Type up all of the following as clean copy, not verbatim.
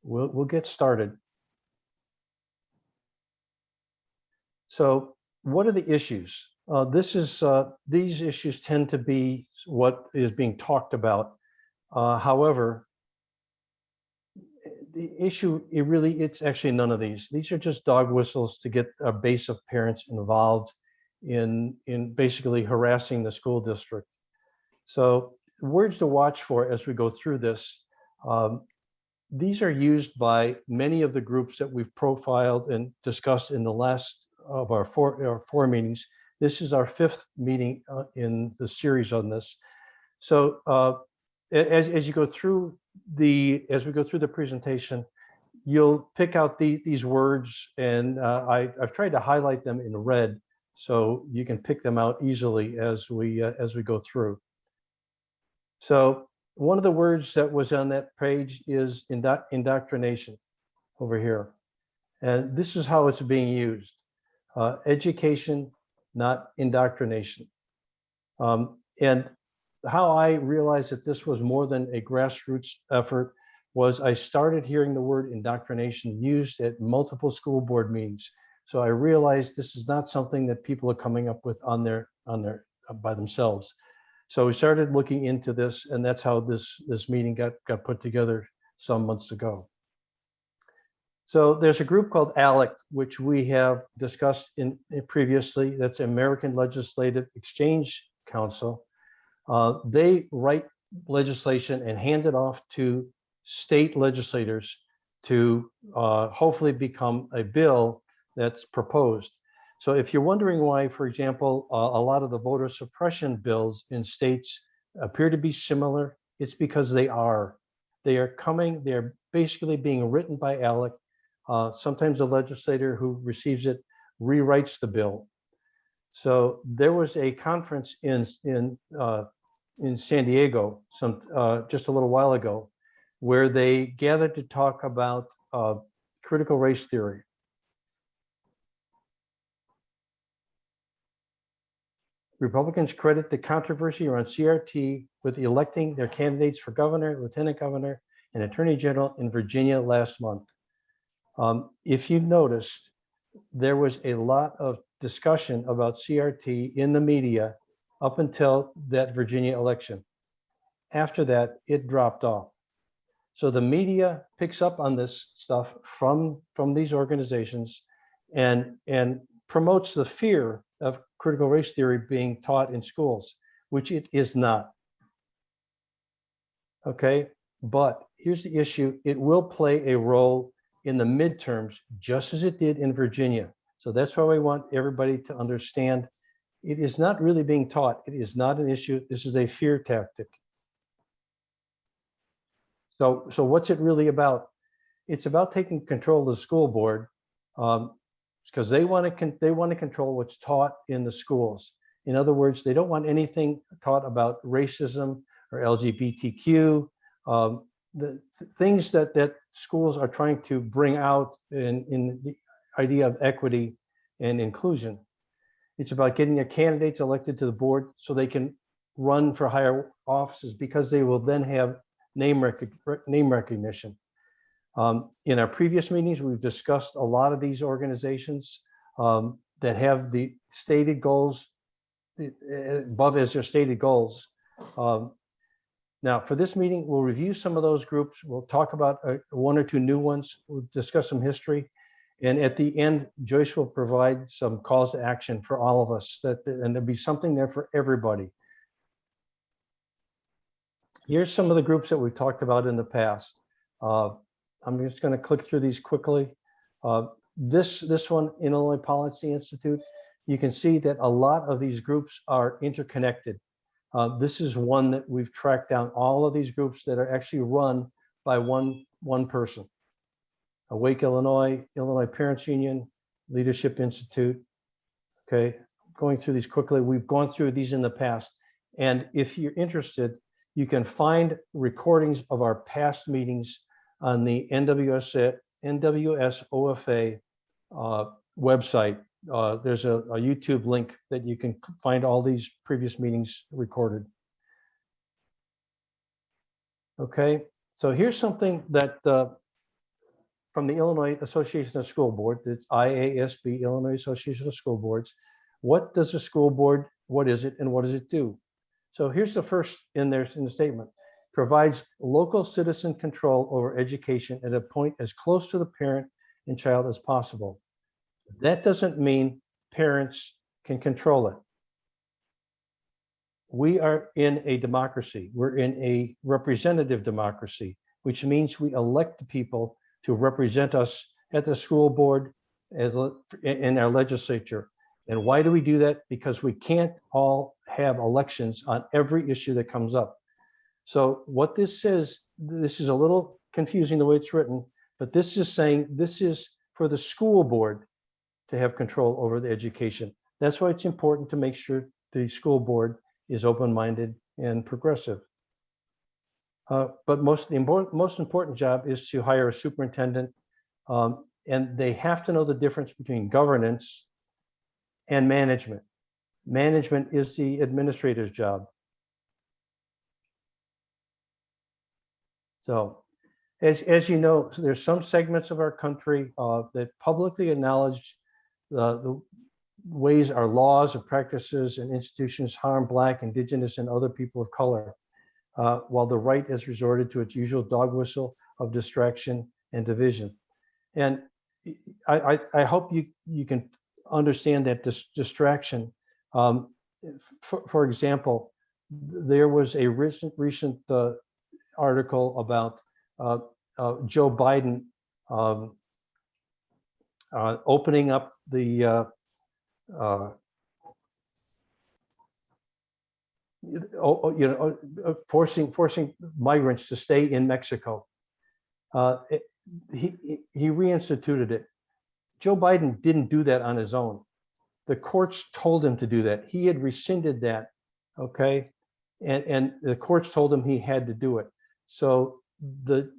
we'll get started. So what are the issues? These issues tend to be what is being talked about. However, the issue, it's actually none of these. These are just dog whistles to get a base of parents involved in basically harassing the school district. So words to watch for as we go through this. These are used by many of the groups that we've profiled and discussed in the last of our four meetings. This is our fifth meeting in the series on this. So as you go through as we go through the presentation, you'll pick out these words, and I've tried to highlight them in red so you can pick them out easily as we go through. So one of the words that was on that page is indoctrination over here. And this is how it's being used. Education, not indoctrination. And how I realized that this was more than a grassroots effort was I started hearing the word indoctrination used at multiple school board meetings. So I realized this is not something that people are coming up with by themselves. So we started looking into this, and that's how this meeting got put together some months ago. So there's a group called ALEC, which we have discussed previously. That's American Legislative Exchange Council. They write legislation and hand it off to state legislators to hopefully become a bill that's proposed. So if you're wondering why, for example, a lot of the voter suppression bills in states appear to be similar, it's because they are basically being written by ALEC. Sometimes the legislator who receives it rewrites the bill. So there was a conference in San Diego just a little while ago where they gathered to talk about critical race theory. Republicans credit the controversy around CRT with electing their candidates for governor, lieutenant governor, and attorney general in Virginia last month. If you've noticed, there was a lot of discussion about CRT in the media up until that Virginia election. After that, it dropped off. So the media picks up on this stuff from these organizations and promotes the fear of critical race theory being taught in schools, which it is not. Okay, but here's the issue. It will play a role in the midterms, just as it did in Virginia. So that's why we want everybody to understand it is not really being taught. It is not an issue. This is a fear tactic. So what's it really about? It's about taking control of the school board because they want to control what's taught in the schools. In other words, they don't want anything taught about racism or LGBTQ, the things that schools are trying to bring out in the idea of equity and inclusion. It's about getting their candidates elected to the board so they can run for higher offices because they will then have name recognition. In our previous meetings, we've discussed a lot of these organizations that have the stated goals above as their stated goals. Now, for this meeting, we'll review some of those groups. We'll talk about one or two new ones. We'll discuss some history. And at the end, Joyce will provide some calls to action for all of us, and there'll be something there for everybody. Here's some of the groups that we've talked about in the past. I'm just going to click through these quickly. This one, Illinois Policy Institute, you can see that a lot of these groups are interconnected. This is one that we've tracked down all of these groups that are actually run by one person. Awake Illinois, Illinois Parents Union, Leadership Institute. Okay, going through these quickly. We've gone through these in the past. And if you're interested, you can find recordings of our past meetings on the NWSOFA website. There's a YouTube link that you can find all these previous meetings recorded. Okay, so here's something that from the Illinois Association of School Boards, it's IASB, Illinois Association of School Boards. What does a school board, what is it, and what does it do? So here's the first in there in the statement. Provides local citizen control over education at a point as close to the parent and child as possible. That doesn't mean parents can control it. We are in a democracy. We're in a representative democracy, which means we elect the people to represent us at the school board, as in our legislature. And why do we do that? Because we can't all have elections on every issue that comes up. So what this says, this is a little confusing the way it's written, but this is saying this is for the school board to have control over the education. That's why it's important to make sure the school board is open-minded and progressive. But most important job is to hire a superintendent, and they have to know the difference between governance and management. Management is the administrator's job. So, as you know, there's some segments of our country that publicly acknowledge the ways our laws and practices and institutions harm Black, Indigenous, and other people of color, while the right has resorted to its usual dog whistle of distraction and division. And I hope you can understand that distraction. For example, there was a recent article about Joe Biden opening up the forcing migrants to stay in Mexico. He reinstituted it. Joe Biden didn't do that on his own. The courts told him to do that. He had rescinded that, okay? And the courts told him he had to do it. So the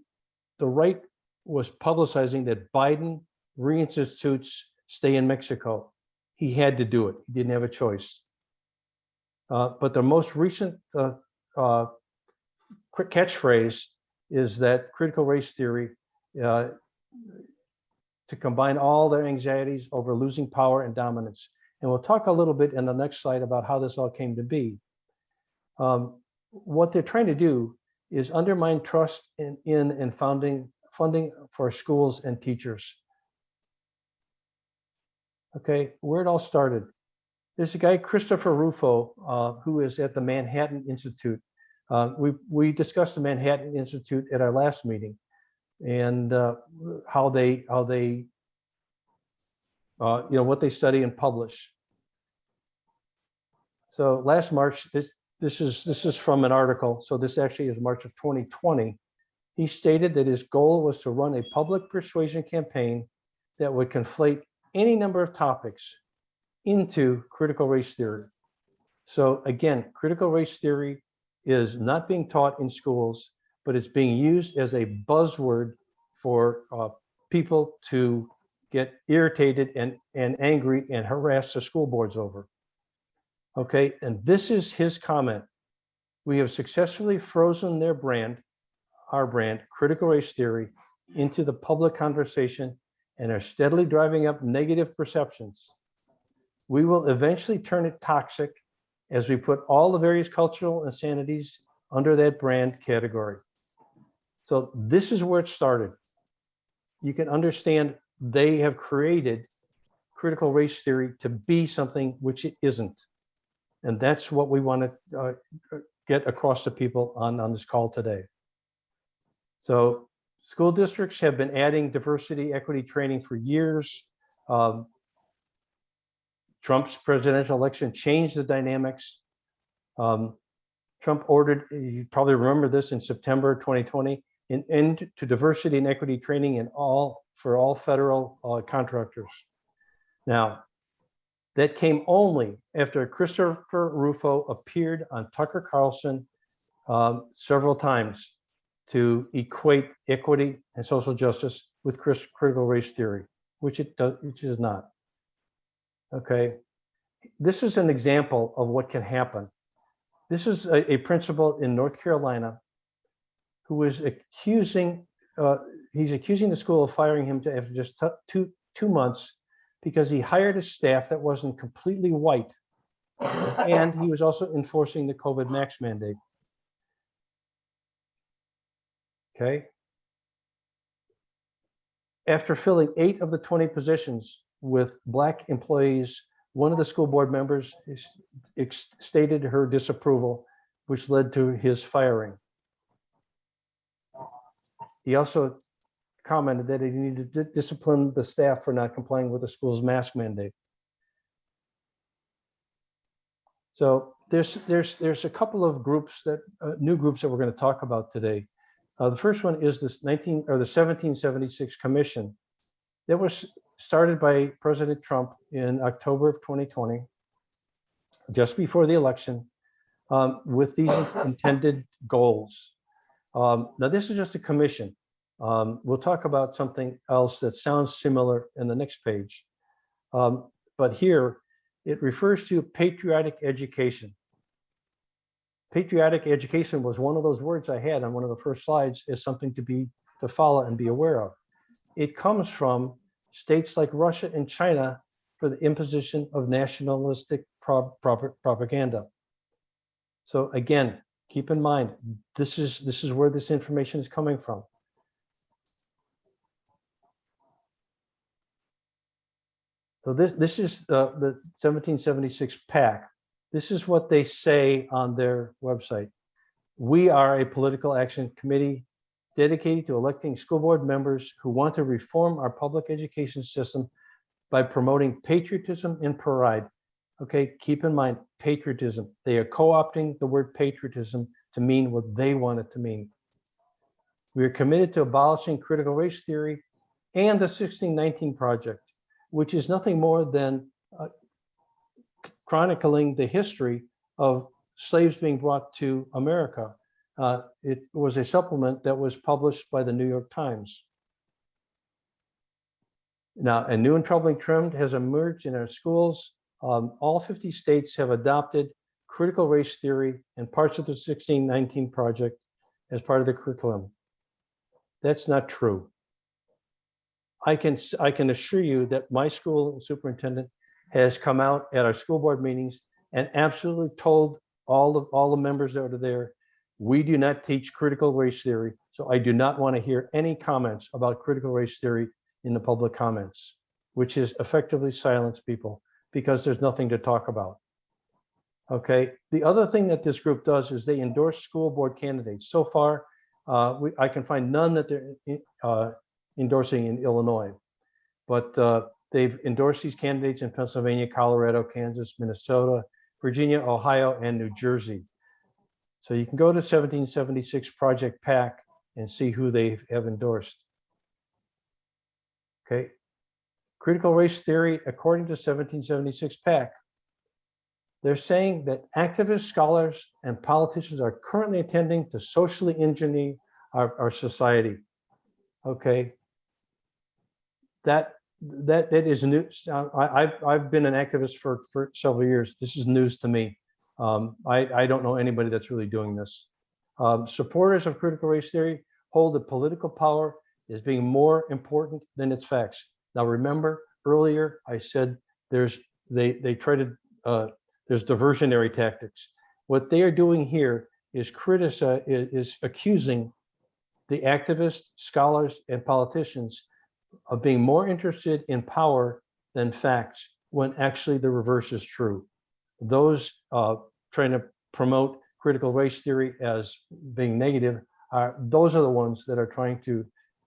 right was publicizing that Biden reinstitutes stay in Mexico. He had to do it. He didn't have a choice. But the most recent catchphrase is that critical race theory, to combine all their anxieties over losing power and dominance. And we'll talk a little bit in the next slide about how this all came to be. What they're trying to do is undermine trust in and funding for schools and teachers. Okay, where it all started. There's a guy, Christopher Rufo, who is at the Manhattan Institute. We discussed the Manhattan Institute at our last meeting, and how they what they study and publish. So last March, this is from an article. So this actually is March of 2020. He stated that his goal was to run a public persuasion campaign that would conflate any number of topics into critical race theory. So again, critical race theory is not being taught in schools, but it's being used as a buzzword for people to get irritated and angry and harass the school boards over. Okay, and this is his comment. We have successfully frozen their brand, our brand, critical race theory, into the public conversation and are steadily driving up negative perceptions. We will eventually turn it toxic as we put all the various cultural insanities under that brand category. So this is where it started. You can understand they have created critical race theory to be something which it isn't. And that's what we want to get across to people on this call today. So school districts have been adding diversity, equity training for years. Trump's presidential election changed the dynamics. Trump ordered, you probably remember this, in September 2020, an end to diversity and equity training for all federal contractors. Now, that came only after Christopher Rufo appeared on Tucker Carlson several times to equate equity and social justice with critical race theory, which is not. Okay, this is an example of what can happen. This is a principal in North Carolina who is accusing, he's accusing the school of firing him after just two months because he hired a staff that wasn't completely white, and he was also enforcing the COVID mask mandate. Okay. After filling 8 of the 20 positions with Black employees, one of the school board members stated her disapproval, which led to his firing. He also commented that he needed to discipline the staff for not complying with the school's mask mandate. So there's a couple of groups that new groups that we're going to talk about today. The first one is this the 1776 Commission that was started by President Trump in October of 2020, just before the election, with these intended goals. Now, this is just a commission. We'll talk about something else that sounds similar in the next page. But here, it refers to patriotic education. Patriotic education was one of those words I had on one of the first slides as something to follow and be aware of. It comes from states like Russia and China for the imposition of nationalistic propaganda. So again, keep in mind, this is where this information is coming from. So this is the 1776 PAC. This is what they say on their website. We are a political action committee dedicated to electing school board members who want to reform our public education system by promoting patriotism and pride. Okay, keep in mind, patriotism. They are co-opting the word patriotism to mean what they want it to mean. We are committed to abolishing critical race theory and the 1619 Project, which is nothing more than chronicling the history of slaves being brought to America. It was a supplement that was published by the New York Times. Now, a new and troubling trend has emerged in our schools. All 50 states have adopted critical race theory and parts of the 1619 Project as part of the curriculum. That's not true. I can assure you that my school superintendent has come out at our school board meetings and absolutely told all the members that are there, we do not teach critical race theory, so I do not want to hear any comments about critical race theory in the public comments, which is effectively silence people because there's nothing to talk about. Okay, the other thing that this group does is they endorse school board candidates. So far, I can find none that they're endorsing in Illinois, but they've endorsed these candidates in Pennsylvania, Colorado, Kansas, Minnesota, Virginia, Ohio, and New Jersey. So you can go to 1776 Project PAC and see who they have endorsed. Okay, critical race theory, according to 1776 PAC, they're saying that activists, scholars, and politicians are currently attempting to socially engineer our society. Okay, that is news. I've been an activist for several years. This is news to me. I don't know anybody that's really doing this. Supporters of critical race theory hold that political power is being more important than its facts. Now, remember earlier I said there's diversionary tactics. What they are doing here is accusing the activists, scholars, and politicians of being more interested in power than facts, when actually the reverse is true. Those trying to promote critical race theory as being negative, those are the ones that are trying to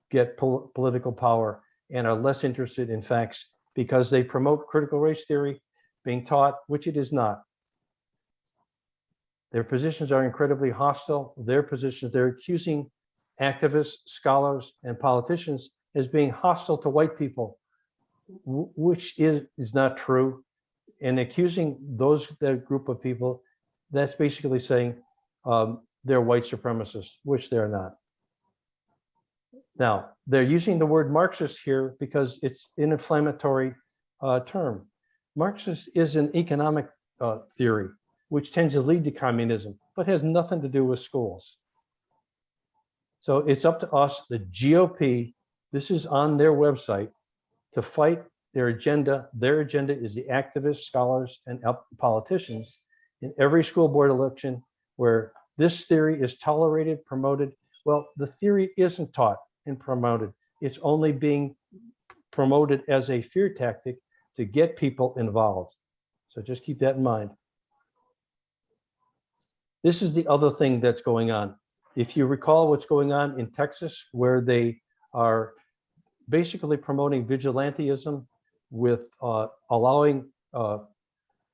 get political power and are less interested in facts because they promote critical race theory being taught, which it is not. Their positions are incredibly hostile. They're accusing activists, scholars, and politicians as being hostile to white people, which is not true. And accusing that group of people, that's basically saying they're white supremacists, which they're not. Now, they're using the word Marxist here because it's an inflammatory term. Marxist is an economic theory, which tends to lead to communism, but has nothing to do with schools. So it's up to us, the GOP, This is on their website to fight their agenda. Their agenda is the activists, scholars, and politicians in every school board election where this theory is tolerated, promoted. Well, the theory isn't taught and promoted. It's only being promoted as a fear tactic to get people involved. So just keep that in mind. This is the other thing that's going on. If you recall what's going on in Texas, where they are basically promoting vigilantism with allowing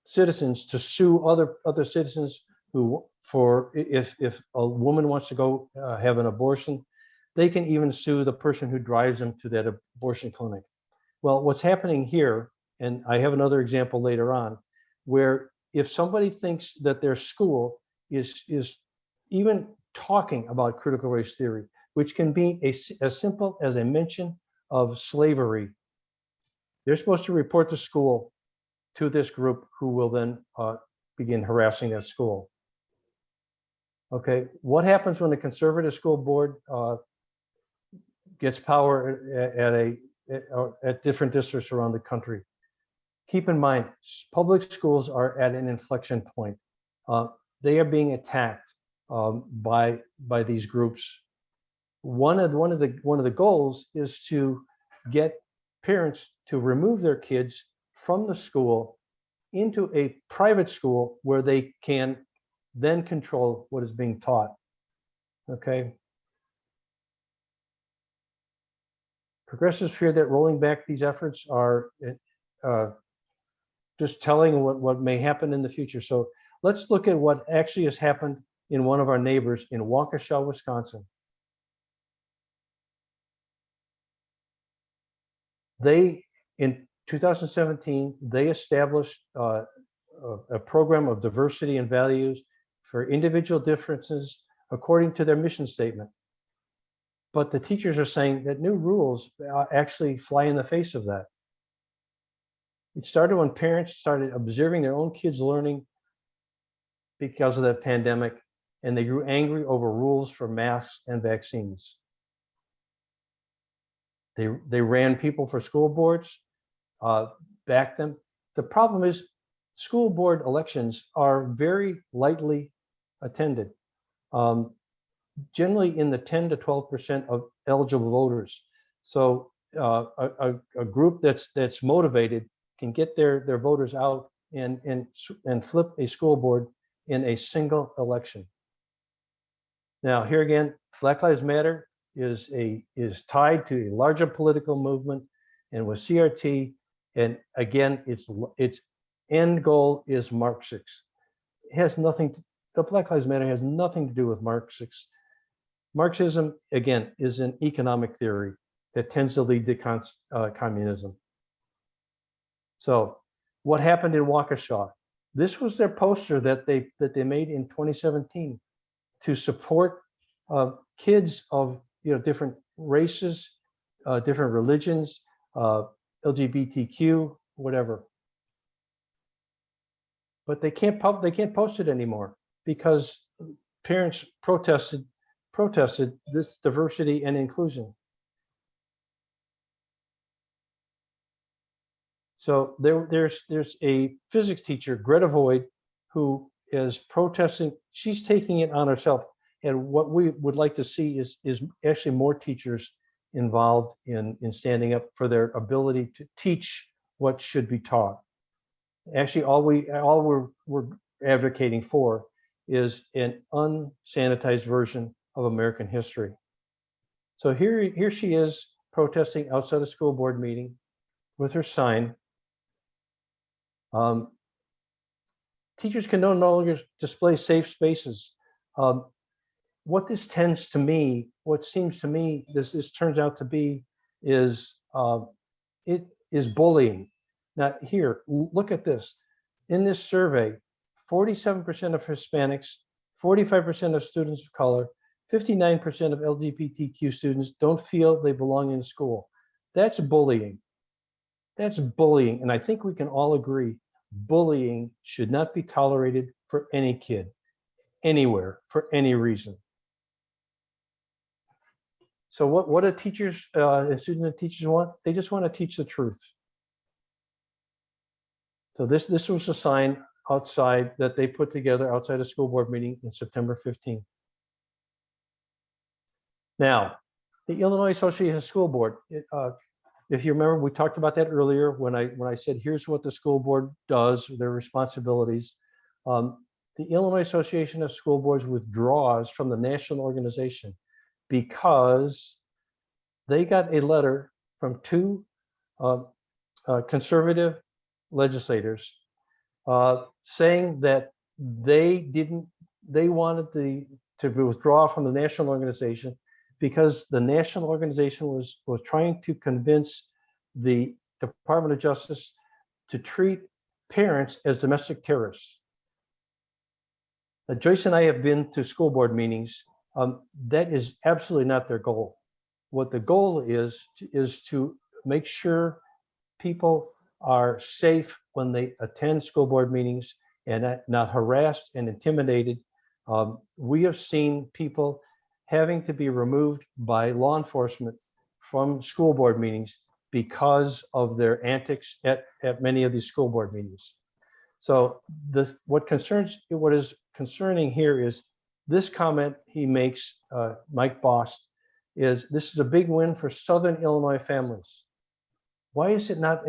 citizens to sue other citizens who, for if a woman wants to go have an abortion, they can even sue the person who drives them to that abortion clinic. Well, what's happening here, and I have another example later on, where if somebody thinks that their school is even talking about critical race theory, which can be as simple as a mention of slavery, they're supposed to report to school to this group who will then begin harassing that school. Okay, what happens when the conservative school board gets power at different districts around the country? Keep in mind, public schools are at an inflection point. They are being attacked by these groups. One of the goals is to get parents to remove their kids from the school into a private school where they can then control what is being taught. Okay. Progressives fear that rolling back these efforts are just telling what may happen in the future. So let's look at what actually has happened in one of our neighbors in Waukesha, Wisconsin. They, in 2017, they established a program of diversity and values for individual differences according to their mission statement. But the teachers are saying that new rules actually fly in the face of that. It started when parents started observing their own kids learning because of the pandemic, and they grew angry over rules for masks and vaccines. They ran people for school boards, backed them. The problem is school board elections are very lightly attended, generally in the 10 to 12% of eligible voters. So a group that's motivated can get their voters out and flip a school board in a single election. Now, here again, Black Lives Matter is tied to a larger political movement, and with CRT, and again, its end goal is Marxist. It has nothing. The Black Lives Matter has nothing to do with Marxist. Marxism, again, is an economic theory that tends to lead to communism. So, what happened in Waukesha? This was their poster that they made in 2017 to support kids of different races, different religions, LGBTQ, whatever. But they can't post it anymore because parents protested this diversity and inclusion. So there's a physics teacher, Greta Voigt, who is protesting. She's taking it on herself. And what we would like to see is actually more teachers involved in standing up for their ability to teach what should be taught. Actually, all we're advocating for is an unsanitized version of American history. So here she is protesting outside a school board meeting with her sign. Teachers can no longer display safe spaces. What this tends to me, what seems to me this turns out to be is it is bullying. Now here, look at this. In this survey, 47% of Hispanics, 45% of students of color, 59% of LGBTQ students don't feel they belong in school. That's bullying. That's bullying. And I think we can all agree bullying should not be tolerated for any kid, anywhere, for any reason. So what do teachers and students and teachers want? They just want to teach the truth. So this was a sign outside that they put together outside a school board meeting in September 15th. Now, the Illinois Association of School Board, if you remember, we talked about that earlier when I said, here's what the school board does, their responsibilities. The Illinois Association of School Boards withdraws from the national organization because they got a letter from two conservative legislators saying that they wanted to withdraw from the national organization because the national organization was trying to convince the Department of Justice to treat parents as domestic terrorists. Now, Joyce and I have been to school board meetings. That is absolutely not their goal. What the goal is to make sure people are safe when they attend school board meetings and not harassed and intimidated. We have seen people having to be removed by law enforcement from school board meetings because of their antics at many of these school board meetings. So what is concerning here is this comment he makes, Mike Bost, is this is a big win for Southern Illinois families. Why is it not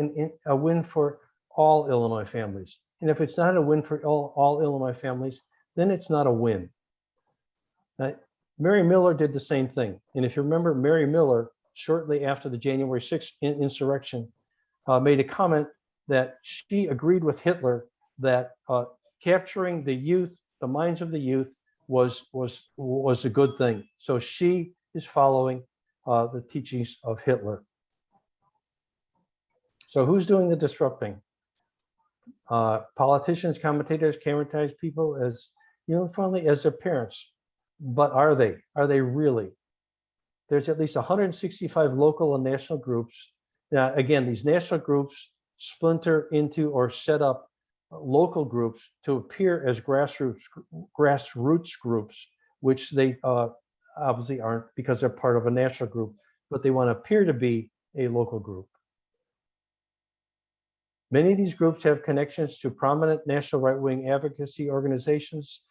a win for all Illinois families? And if it's not a win for all Illinois families, then it's not a win. Now, Mary Miller did the same thing. And if you remember, Mary Miller, shortly after the January 6th insurrection, made a comment that she agreed with Hitler that capturing the youth, the minds of the youth, was a good thing. So she is following the teachings of Hitler. So who's doing the disrupting? Politicians, commentators, characterize people as uniformly as their parents. But are they? Are they really? There's at least 165 local and national groups. Now, again, these national groups splinter into or set up local groups to appear as grassroots groups, which they obviously aren't because they're part of a national group, but they want to appear to be a local group. Many of these groups have connections to prominent national right-wing advocacy organizations.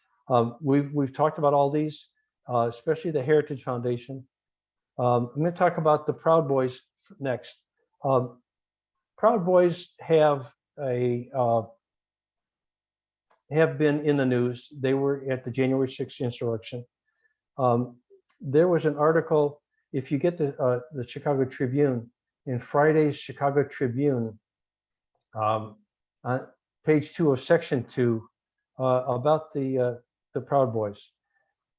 We've talked about all these, especially the Heritage Foundation. I'm going to talk about the Proud Boys next. Proud Boys have been in the news. They were at the January 6th insurrection. There was an article, if you get the Chicago Tribune, in Friday's Chicago Tribune, on page 2 of section 2, about the Proud Boys,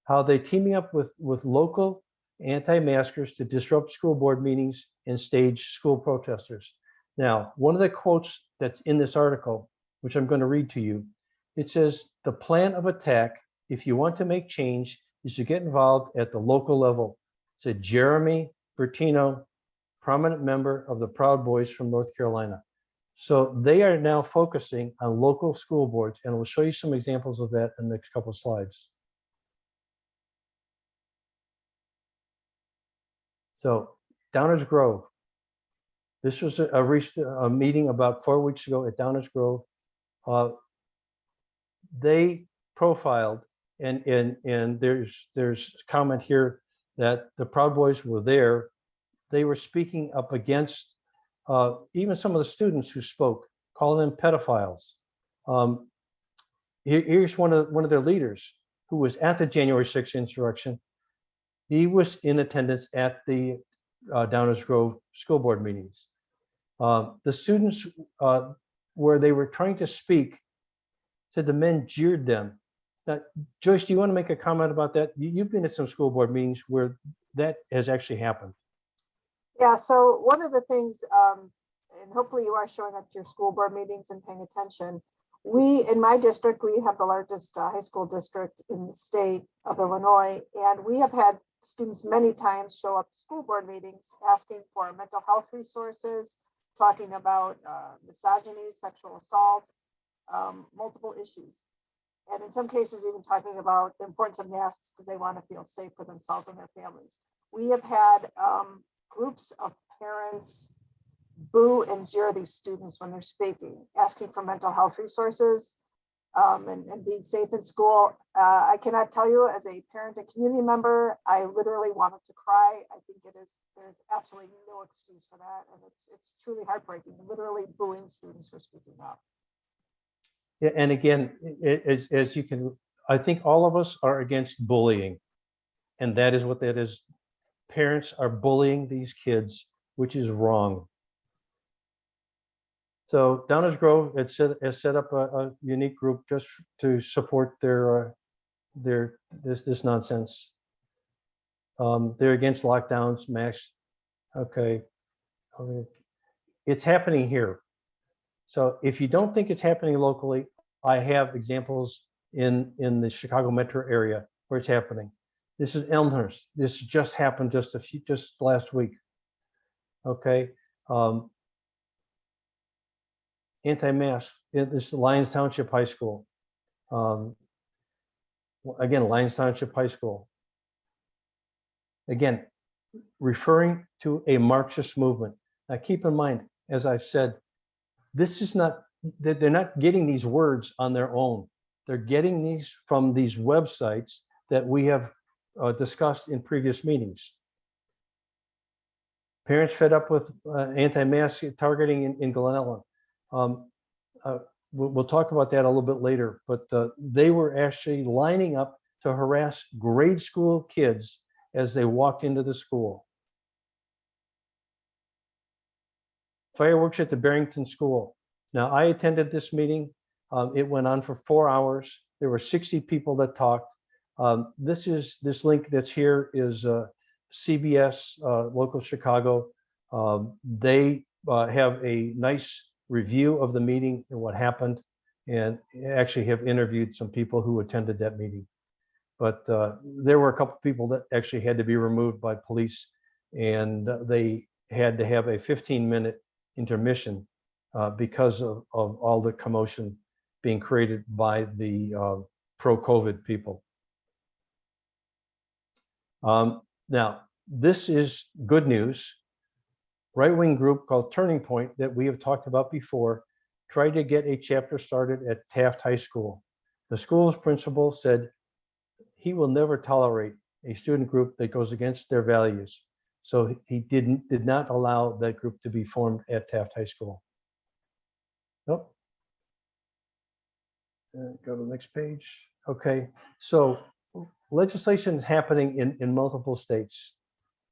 how they teaming up with local anti-maskers to disrupt school board meetings and stage school protesters. Now, one of the quotes that's in this article, which I'm going to read to you, it says, the plan of attack, if you want to make change, is to get involved at the local level, said Jeremy Bertino, prominent member of the Proud Boys from North Carolina. So they are now focusing on local school boards, and we'll show you some examples of that in the next couple of slides. So Downers Grove. This was a meeting about 4 weeks ago at Downers Grove. They profiled, and there's comment here that the Proud Boys were there. They were speaking up against even some of the students who spoke, calling them pedophiles. Here's one of their leaders who was at the January 6th insurrection. He was in attendance at the Downers Grove school board meetings. The students, where they were trying to speak, said the men jeered them. Now, Joyce, do you want to make a comment about that? You've been at some school board meetings where that has actually happened. Yeah, so one of the things, and hopefully you are showing up to your school board meetings and paying attention. In my district, we have the largest high school district in the state of Illinois, and we have had students many times show up to school board meetings asking for mental health resources, talking about misogyny, sexual assault, multiple issues. And in some cases, even talking about the importance of masks because they want to feel safe for themselves and their families. we have had groups of parents boo and jeer these students when they're speaking, asking for mental health resources, and being safe in school. I cannot tell you, as a parent and community member, I literally wanted to cry. I think there's absolutely no excuse for that. And it's truly heartbreaking, literally booing students for speaking up. Yeah, and again, as you can, I think all of us are against bullying. And that is what that is. Parents are bullying these kids, which is wrong. So Downers Grove has set up a unique group just to support this nonsense. They're against lockdowns, masks. Okay, it's happening here. So if you don't think it's happening locally, I have examples in the Chicago metro area where it's happening. This is Elmhurst. This just happened just last week. Okay. Anti-mask. This is Lyons Township High School. Again, Lyons Township High School. Again, referring to a Marxist movement. Now keep in mind, as I've said, this is not, they're not getting these words on their own. They're getting these from these websites that we have discussed in previous meetings. Parents fed up with anti-mask targeting in Glen Ellen. We'll talk about that a little bit later, but they were actually lining up to harass grade school kids as they walked into the school. Fireworks at the Barrington School. Now, I attended this meeting. It went on for 4 hours. There were 60 people that talked. This link that's here is CBS, local Chicago. They have a nice review of the meeting and what happened, and actually have interviewed some people who attended that meeting. But there were a couple people that actually had to be removed by police, and they had to have a 15-minute intermission because of all the commotion being created by the pro-COVID people. Now, this is good news. Right-wing group called Turning Point that we have talked about before tried to get a chapter started at Taft High School. The school's principal said he will never tolerate a student group that goes against their values. So he did not allow that group to be formed at Taft High School. Nope. Go to the next page. Okay, so legislation is happening in multiple states.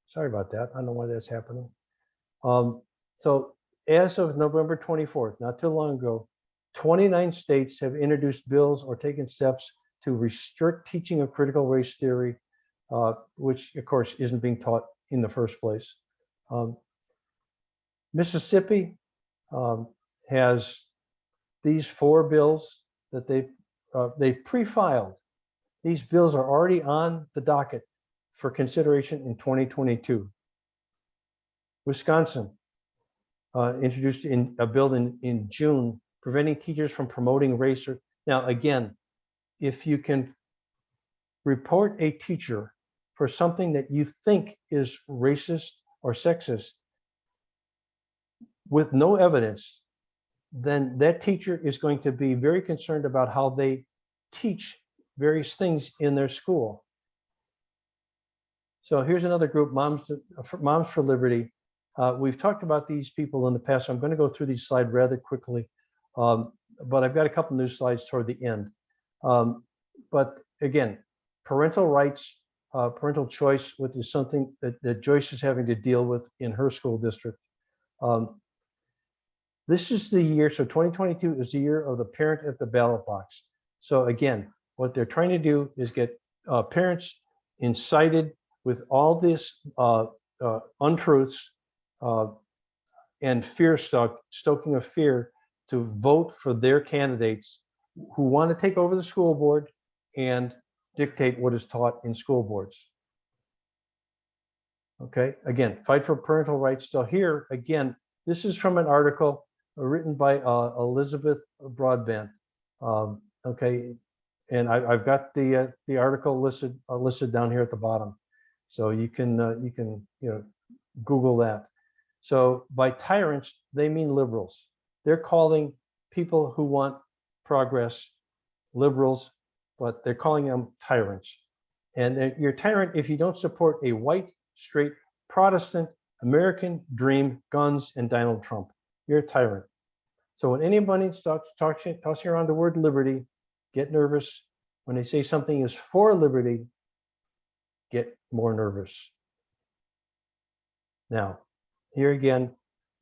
Sorry about that. I don't know why that's happening. So as of November 24th, not too long ago, 29 states have introduced bills or taken steps to restrict teaching of critical race theory, which of course isn't being taught in the first place. Mississippi has these 4 bills that they pre-filed. These bills are already on the docket for consideration in 2022. Wisconsin introduced a bill in June preventing teachers from promoting race. Now, again, if you can report a teacher for something that you think is racist or sexist with no evidence, then that teacher is going to be very concerned about how they teach various things in their school. So here's another group, Moms for Liberty. We've talked about these people in the past, so I'm going to go through these slides rather quickly, but I've got a couple new slides toward the end. But again, parental rights, parental choice, which is something that Joyce is having to deal with in her school district. This is the year, so 2022 is the year of the parent at the ballot box. So again, what they're trying to do is get parents incited with all this untruths and stoking of fear to vote for their candidates who want to take over the school board and dictate what is taught in school boards. Okay, again, fight for parental rights. So here, again, this is from an article written by Elizabeth Broadbent. Okay, and I've got the article listed down here at the bottom. So you can Google that. So by tyrants, they mean liberals. They're calling people who want progress liberals, but they're calling them tyrants. And you're a tyrant if you don't support a white, straight, Protestant, American dream, guns, and Donald Trump. You're a tyrant. So when anybody starts tossing around the word liberty, get nervous. When they say something is for liberty, get more nervous. Now, here again,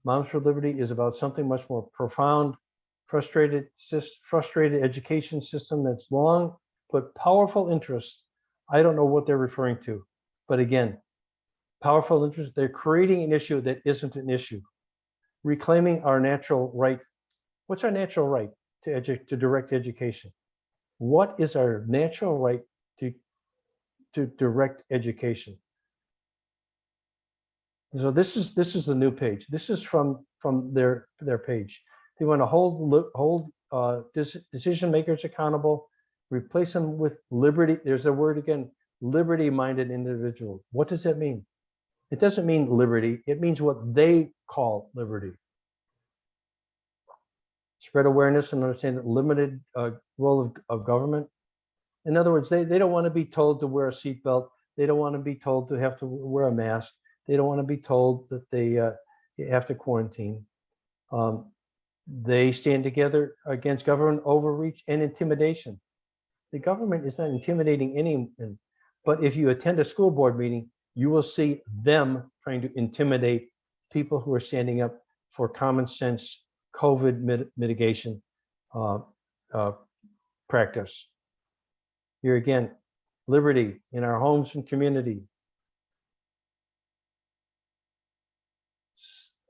Moms for Liberty is about something much more profound. Frustrated education system that's long put powerful interests. I don't know what they're referring to, but again, powerful interests. They're creating an issue that isn't an issue, reclaiming our natural right. What's our natural right to direct education? What is our natural right to direct education? So this is the new page. This is from their page. They want to hold decision makers accountable, replace them with liberty. There's a word again, liberty-minded individual. What does that mean? It doesn't mean liberty. It means what they call liberty. Spread awareness and understand the limited role of government. In other words, they don't want to be told to wear a seatbelt. They don't want to be told to have to wear a mask. They don't want to be told that they have to quarantine. They stand together against government overreach and intimidation. The government is not intimidating anyone, but if you attend a school board meeting, you will see them trying to intimidate people who are standing up for common sense COVID mitigation practice. Here again, liberty in our homes and community.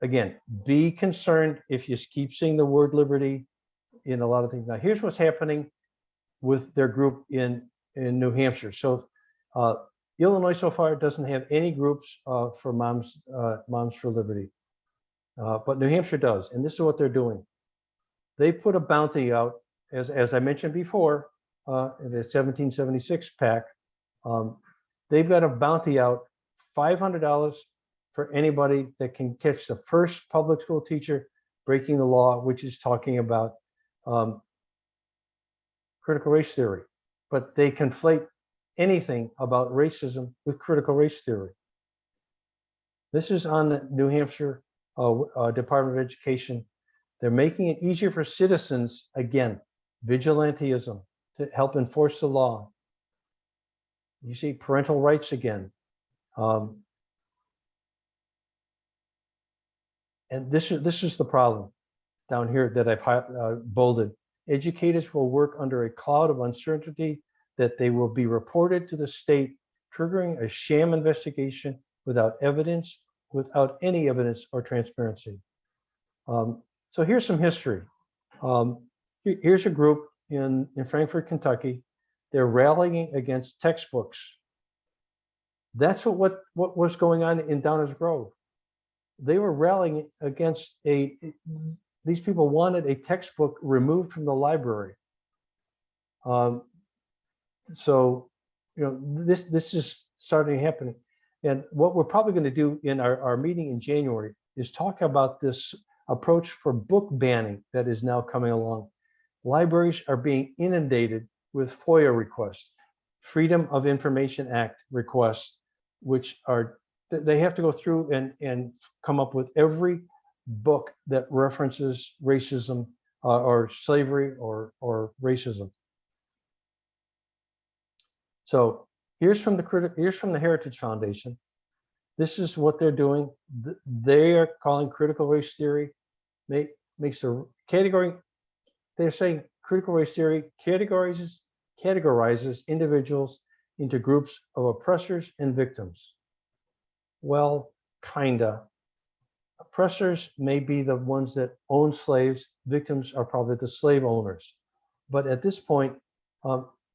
Again, be concerned if you keep seeing the word liberty in a lot of things. Now, here's what's happening with their group in New Hampshire. So Illinois so far doesn't have any groups for Moms for Liberty, but New Hampshire does. And this is what they're doing. They put a bounty out, as I mentioned before, in the 1776 pack. They've got a bounty out, $500 for anybody that can catch the first public school teacher breaking the law, which is talking about critical race theory. But they conflate anything about racism with critical race theory. This is on the New Hampshire Department of Education. They're making it easier for citizens, again, vigilantism, to help enforce the law. You see parental rights again. And this is the problem down here that I've bolded. Educators will work under a cloud of uncertainty that they will be reported to the state, triggering a sham investigation without any evidence or transparency. So here's some history. Here's a group in Frankfort, Kentucky. They're rallying against textbooks. That's what was going on in Downers Grove. They were rallying against these people wanted a textbook removed from the library. So, this is starting happening. And what we're probably going to do in our meeting in January is talk about this approach for book banning that is now coming along. Libraries are being inundated with FOIA requests, Freedom of Information Act requests, which are, they have to go through and come up with every book that references racism or slavery or racism. So here's from the Heritage Foundation. This is what they're doing. They are calling critical race theory, makes a category. They're saying critical race theory categorizes individuals into groups of oppressors and victims. Well, kinda. Oppressors may be the ones that own slaves. Victims are probably the slave owners. But at this point,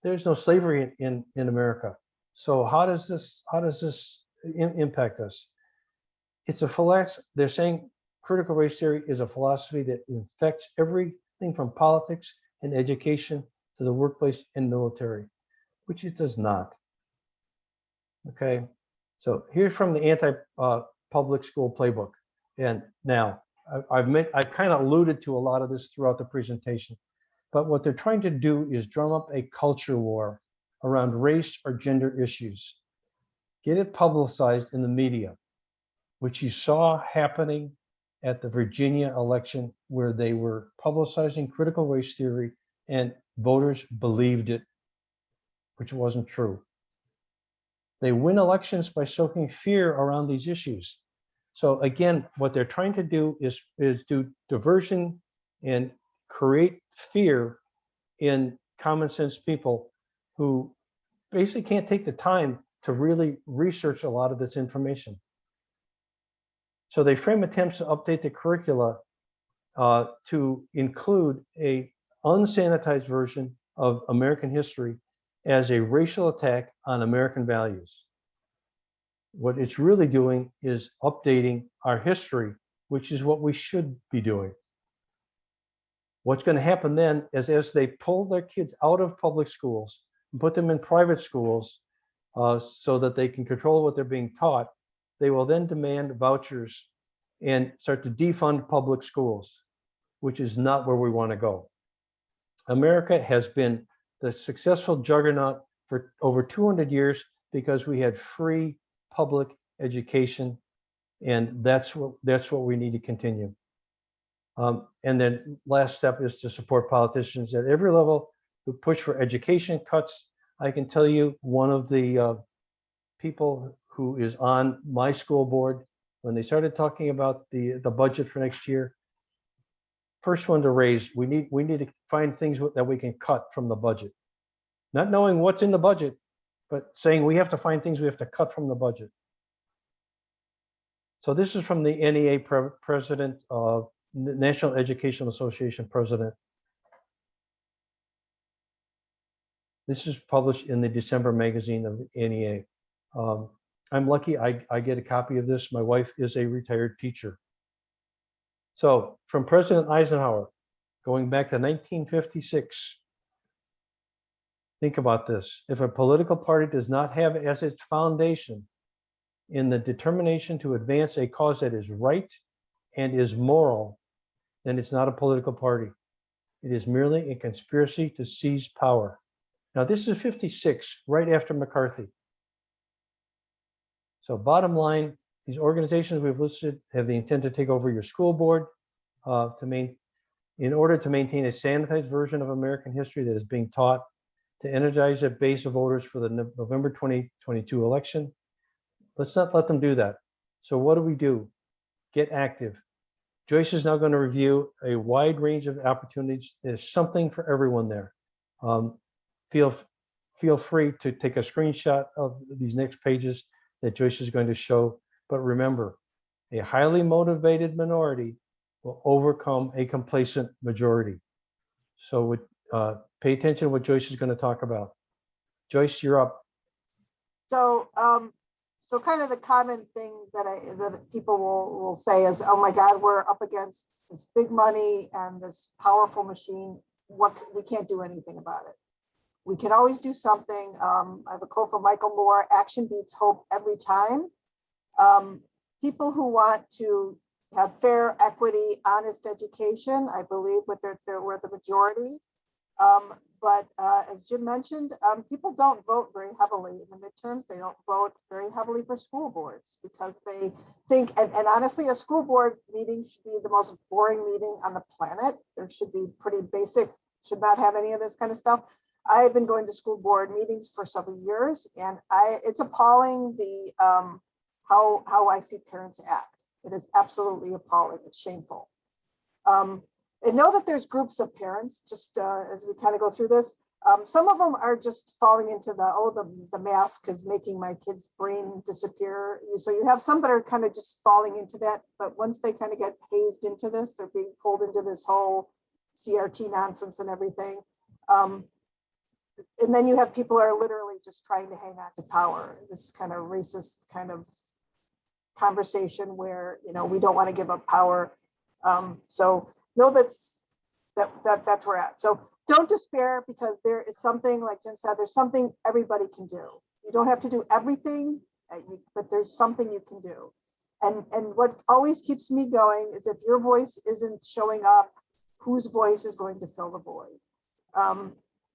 there's no slavery in America. So how does this impact us? It's a philosophy. They're saying critical race theory is a philosophy that infects everything from politics and education to the workplace and military, which it does not. Okay. So here's from the anti-public school playbook. And now I've kind of alluded to a lot of this throughout the presentation, but what they're trying to do is drum up a culture war around race or gender issues. Get it publicized in the media, which you saw happening at the Virginia election, where they were publicizing critical race theory and voters believed it, which wasn't true. They win elections by soaking fear around these issues. So again, what they're trying to do is do diversion and create fear in common sense people who basically can't take the time to really research a lot of this information. So they frame attempts to update the curricula to include a unsanitized version of American history as a racial attack on American values. What it's really doing is updating our history, which is what we should be doing. What's going to happen then is, as they pull their kids out of public schools and put them in private schools so that they can control what they're being taught, they will then demand vouchers and start to defund public schools, which is not where we want to go. America has been the successful juggernaut for over 200 years because we had free public education, and that's what we need to continue. And then last step is to support politicians at every level who push for education cuts. I can tell you one of the people who is on my school board, when they started talking about the budget for next year, first one to raise, we need to find things that we can cut from the budget. Not knowing what's in the budget, but saying we have to find things we have to cut from the budget. So this is from the NEA president, National Educational Association president. This is published in the December magazine of the NEA. I'm lucky I get a copy of this. My wife is a retired teacher. So from President Eisenhower, going back to 1956, think about this. If a political party does not have as its foundation in the determination to advance a cause that is right and is moral, then it's not a political party. It is merely a conspiracy to seize power. Now, this is 56, right after McCarthy. So bottom line, these organizations we've listed have the intent to take over your school board in order to maintain a sanitized version of American history that is being taught, to energize a base of voters for the November 2022 election. Let's not let them do that. So what do? Get active. Joyce is now going to review a wide range of opportunities. There's something for everyone there. Feel free to take a screenshot of these next pages that Joyce is going to show. But remember, a highly motivated minority will overcome a complacent majority. So pay attention to what Joyce is going to talk about. Joyce, you're up. So, so kind of the common thing that people will say is, "Oh my God, we're up against this big money and this powerful machine. We can't do anything about it. We can always do something." I have a quote from Michael Moore: "Action beats hope every time." People who want to have fair, equity, honest education, I believe we're the majority. But as Jim mentioned, people don't vote very heavily in the midterms. They don't vote very heavily for school boards because they think, and honestly, a school board meeting should be the most boring meeting on the planet. There should be pretty basic, should not have any of this kind of stuff. I've been going to school board meetings for several years, and it's appalling the how I see parents act. It is absolutely appalling. It's shameful. And know that there's groups of parents, just as we kind of go through this. Some of them are just falling into the mask is making my kid's brain disappear. So you have some that are kind of just falling into that, but once they kind of get hazed into this, they're being pulled into this whole CRT nonsense and everything. And then you have people who are literally just trying to hang on to power, this kind of racist kind of conversation where, we don't want to give up power. So know that's where we're at. So don't despair, because there is something, like Jim said, there's something everybody can do. You don't have to do everything, but there's something you can do. And what always keeps me going is if your voice isn't showing up, whose voice is going to fill the void?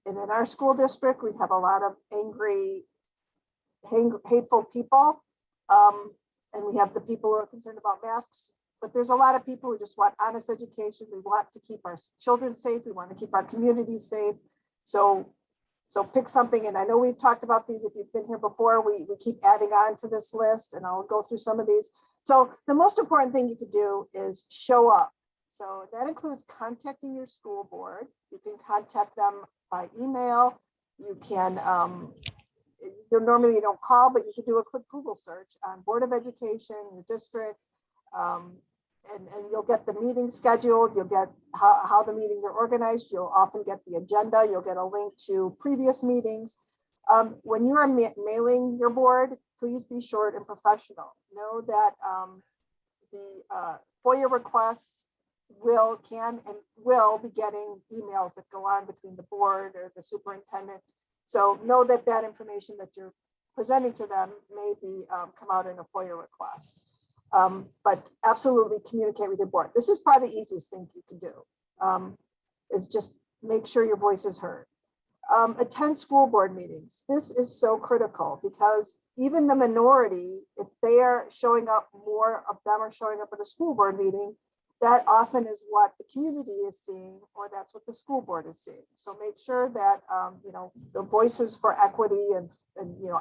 And in our school district, we have a lot of angry, hateful people. And we have the people who are concerned about masks, but there's a lot of people who just want honest education. We want to keep our children safe. We want to keep our communities safe. So pick something. And I know we've talked about these. If you've been here before, we keep adding on to this list, and I'll go through some of these. So the most important thing you could do is show up. So that includes contacting your school board. You can contact them by email. You can, normally you don't call, but you can do a quick Google search on Board of Education, your district, and you'll get the meeting scheduled. You'll get how the meetings are organized. You'll often get the agenda. You'll get a link to previous meetings. When you are mailing your board, please be short and professional. Know that the FOIA requests can and will be getting emails that go on between the board or the superintendent. So know that that information that you're presenting to them may be come out in a FOIA request. But absolutely communicate with your board. This is probably the easiest thing you can do, is just make sure your voice is heard. Attend school board meetings. This is so critical because even the minority, if they are showing up, more of them are showing up at a school board meeting, that often is what the community is seeing, or that's what the school board is seeing. So make sure that the voices for equity and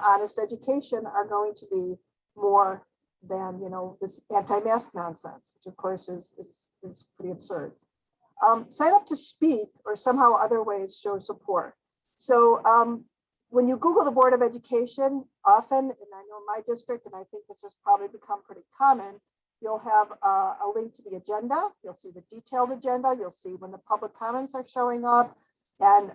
honest education are going to be more than this anti-mask nonsense, which of course is pretty absurd. Sign up to speak or somehow other ways show support. So when you Google the Board of Education, often, and I know in my district, and I think this has probably become pretty common, you'll have a link to the agenda. You'll see the detailed agenda. You'll see when the public comments are showing up. And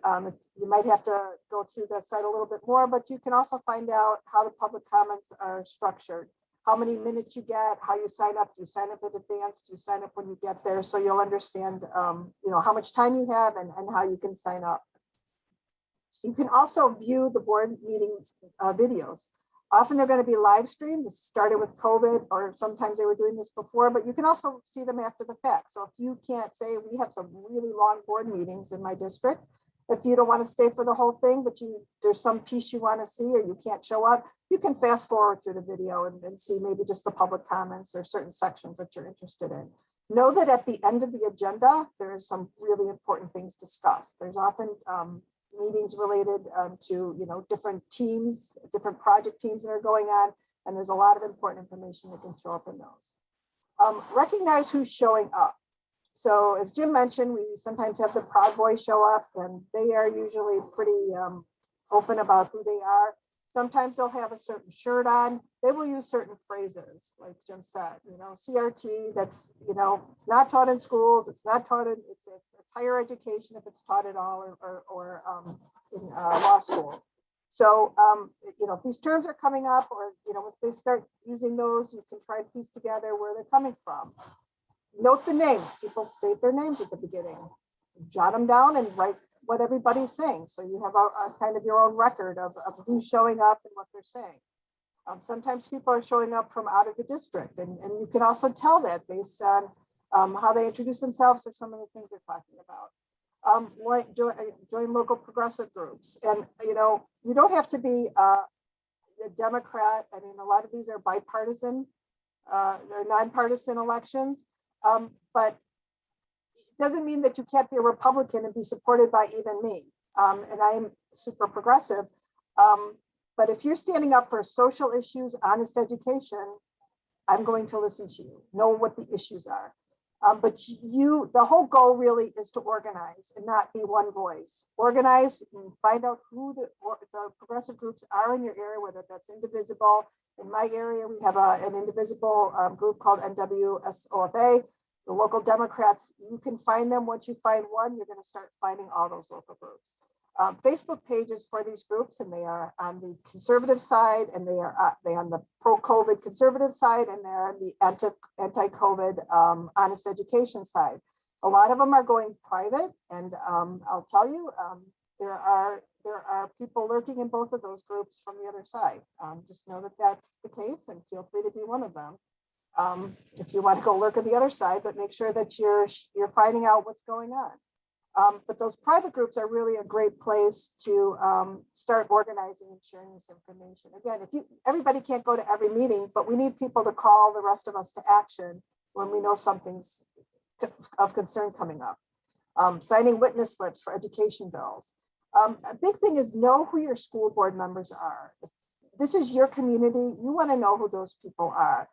you might have to go through the site a little bit more, but you can also find out how the public comments are structured, how many minutes you get, how you sign up. Do you sign up in advance? Do you sign up when you get there? So you'll understand how much time you have and how you can sign up. You can also view the board meeting videos. Often they're going to be live streamed. This started with COVID, or sometimes they were doing this before, but you can also see them after the fact. So if you can't say, we have some really long board meetings in my district. If you don't want to stay for the whole thing, but there's some piece you want to see or you can't show up, you can fast forward through the video and see maybe just the public comments or certain sections that you're interested in. Know that at the end of the agenda, there is some really important things discussed. There's often meetings related to different teams, different project teams that are going on, and there's a lot of important information that can show up in those. Recognize who's showing up. So as Jim mentioned, we sometimes have the Proud Boys show up, and they are usually pretty open about who they are. Sometimes they'll have a certain shirt on. They will use certain phrases, like Jim said, CRT, that's, it's not taught in schools. It's not taught in, it's higher education if it's taught at all, or in law school. So, if these terms are coming up, or, if they start using those, you can try to piece together where they're coming from. Note the names. People state their names at the beginning. Jot them down and write what everybody's saying. So you have a kind of your own record of who's showing up and what they're saying. Sometimes people are showing up from out of the district, and you can also tell that based on how they introduce themselves or some of the things they're talking about. Join local progressive groups. And, you don't have to be a Democrat. I mean, a lot of these are bipartisan, they're nonpartisan elections, but it doesn't mean that you can't be a Republican and be supported by even me. And I'm super progressive. But if you're standing up for social issues, honest education, I'm going to listen to you, know what the issues are. But the whole goal really is to organize and not be one voice. Organize and find out who the progressive groups are in your area, whether that's Indivisible. In my area, we have an Indivisible group called NWSOFA. The local Democrats, you can find them. Once you find one, you're going to start finding all those local groups. Facebook pages for these groups, and they are on the conservative side, and they are on the pro-COVID conservative side, and they're on the anti-COVID honest education side. A lot of them are going private, and I'll tell you, there are people lurking in both of those groups from the other side. Just know that that's the case, and feel free to be one of them. If you want to go lurk at the other side, but make sure that you're finding out what's going on. But those private groups are really a great place to start organizing and sharing this information. Again, everybody can't go to every meeting, but we need people to call the rest of us to action when we know something's of concern coming up. Signing witness slips for education bills. A big thing is know who your school board members are. If this is your community, you want to know who those people are.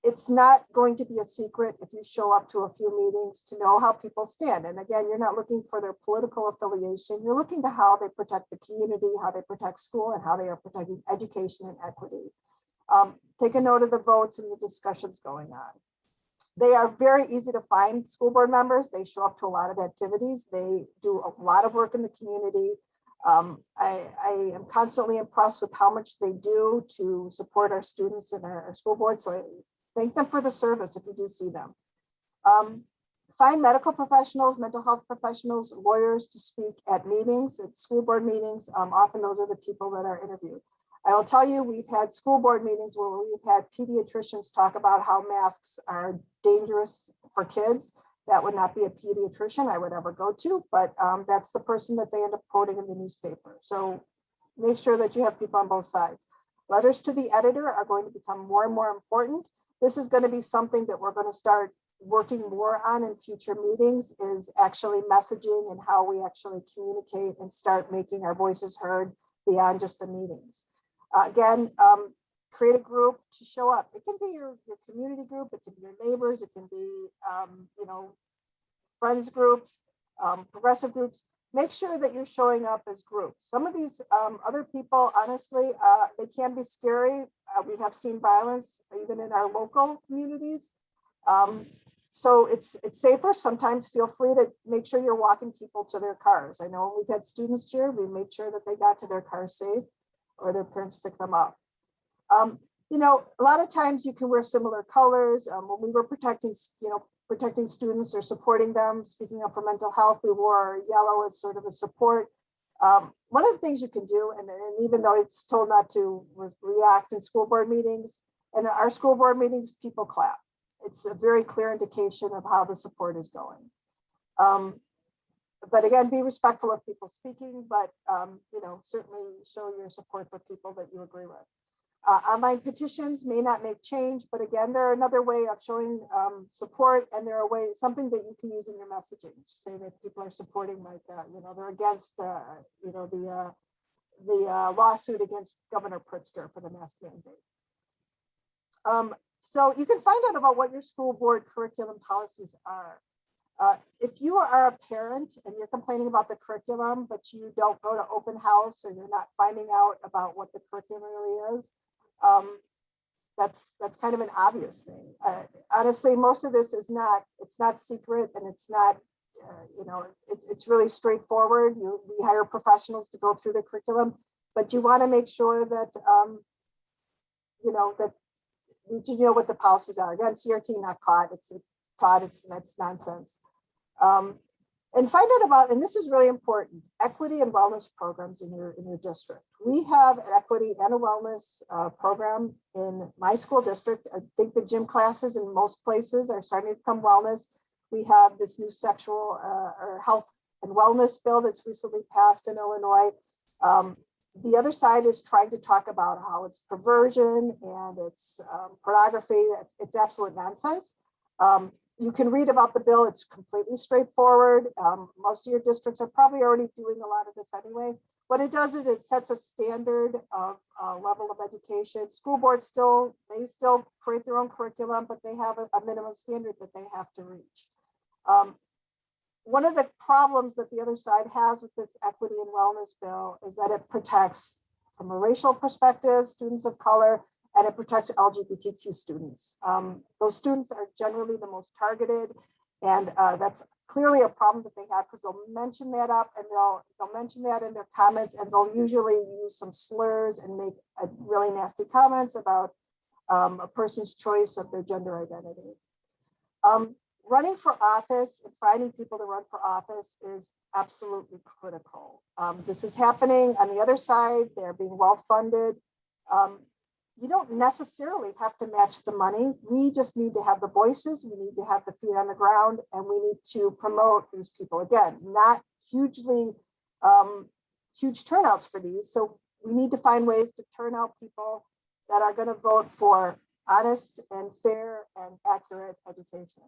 It's not going to be a secret if you show up to a few meetings to know how people stand. And again, you're not looking for their political affiliation. You're looking to how they protect the community, how they protect school, and how they are protecting education and equity. Take a note of the votes and the discussions going on. They are very easy to find, school board members. They show up to a lot of activities. They do a lot of work in the community. I am constantly impressed with how much they do to support our students and our school board. So I thank them for the service if you do see them. Find medical professionals, mental health professionals, lawyers to speak at meetings, at school board meetings. Often those are the people that are interviewed. I will tell you, we've had school board meetings where we've had pediatricians talk about how masks are dangerous for kids. That would not be a pediatrician I would ever go to, but that's the person that they end up quoting in the newspaper. So make sure that you have people on both sides. Letters to the editor are going to become more and more important. This is going to be something that we're going to start working more on in future meetings, is actually messaging and how we actually communicate and start making our voices heard beyond just the meetings. Again, create a group to show up. It can be your community group, it can be your neighbors, it can be friends groups, progressive groups. Make sure that you're showing up as groups. Some of these other people, honestly, they can be scary. We have seen violence even in our local communities. So it's safer. Sometimes feel free to make sure you're walking people to their cars. I know we've had students here, we made sure that they got to their cars safe, or their parents pick them up. A lot of times you can wear similar colors. When we were protecting students or supporting them, speaking up for mental health, we wore yellow as sort of a support. One of the things you can do, and even though it's told not to react in school board meetings, and our school board meetings, people clap. It's a very clear indication of how the support is going. But again, be respectful of people speaking, but certainly show your support for people that you agree with. Online petitions may not make change, but again, they're another way of showing support, and they're something that you can use in your messaging. Say that people are supporting, like they're against the lawsuit against Governor Pritzker for the mask mandate. So you can find out about what your school board curriculum policies are. If you are a parent and you're complaining about the curriculum, but you don't go to open house, or you're not finding out about what the curriculum really is, that's kind of an obvious thing. Honestly, most of this is not secret, and it's not, it's really straightforward. We hire professionals to go through the curriculum, but you want to make sure that, that you know what the policies are. Again, CRT not caught, it's taught, that's nonsense. And find out about, and this is really important, equity and wellness programs in your district. We have an equity and a wellness program in my school district. I think the gym classes in most places are starting to become wellness. We have this new sexual or health and wellness bill that's recently passed in Illinois. The other side is trying to talk about how it's perversion and it's pornography. It's absolute nonsense. You can read about the bill. It's completely straightforward. Most of your districts are probably already doing a lot of this anyway. What it does is it sets a standard of level of education. School boards still create their own curriculum, but they have a minimum standard that they have to reach. One of the problems that the other side has with this equity and wellness bill is that it protects, from a racial perspective, students of color, and it protects LGBTQ students. Those students are generally the most targeted, and that's clearly a problem that they have, because they'll mention that up, and they'll mention that in their comments, and they'll usually use some slurs and make really nasty comments about a person's choice of their gender identity. running for office and finding people to run for office is absolutely critical. This is happening on the other side. They're being well funded. You don't necessarily have to match the money. We just need to have the voices. We need to have the feet on the ground, and we need to promote these people. Again, not hugely huge turnouts for these. So we need to find ways to turn out people that are going to vote for honest and fair and accurate education.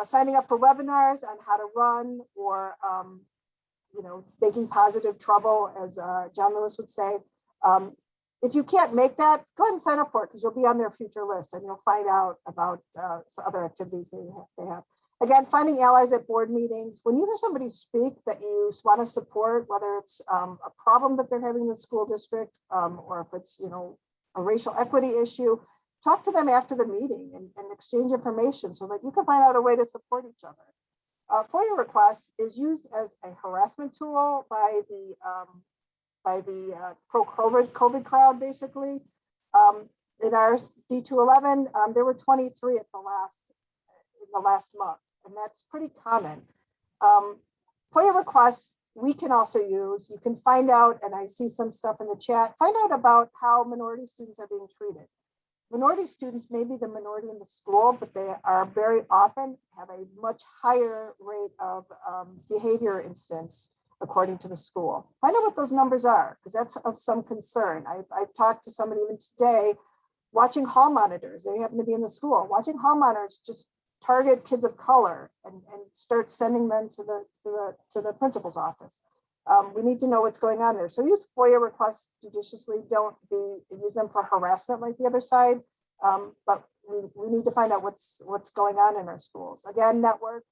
Signing up for webinars on how to run, or making positive trouble, as John Lewis would say. If you can't make that, go ahead and sign up for it, because you'll be on their future list and you'll find out about other activities they have. Again, finding allies at board meetings. When you hear somebody speak that you want to support, whether it's a problem that they're having in the school district, or if it's a racial equity issue, talk to them after the meeting and exchange information so that you can find out a way to support each other. FOIA requests is used as a harassment tool by the pro-COVID crowd, basically. In our D211, there were 23 in the last month, and that's pretty common. FOIA requests we can also use. You can find out, and I see some stuff in the chat, find out about how minority students are being treated. Minority students may be the minority in the school, but they are very often have a much higher rate of behavior incidents, according to the school. Find out what those numbers are, because that's of some concern. I've talked to somebody even today, watching hall monitors. They happen to be in the school. Watching hall monitors just target kids of color and start sending them to the principal's office. We need to know what's going on there. So use FOIA requests judiciously. Don't use them for harassment like the other side. But we need to find out what's going on in our schools. Again, network,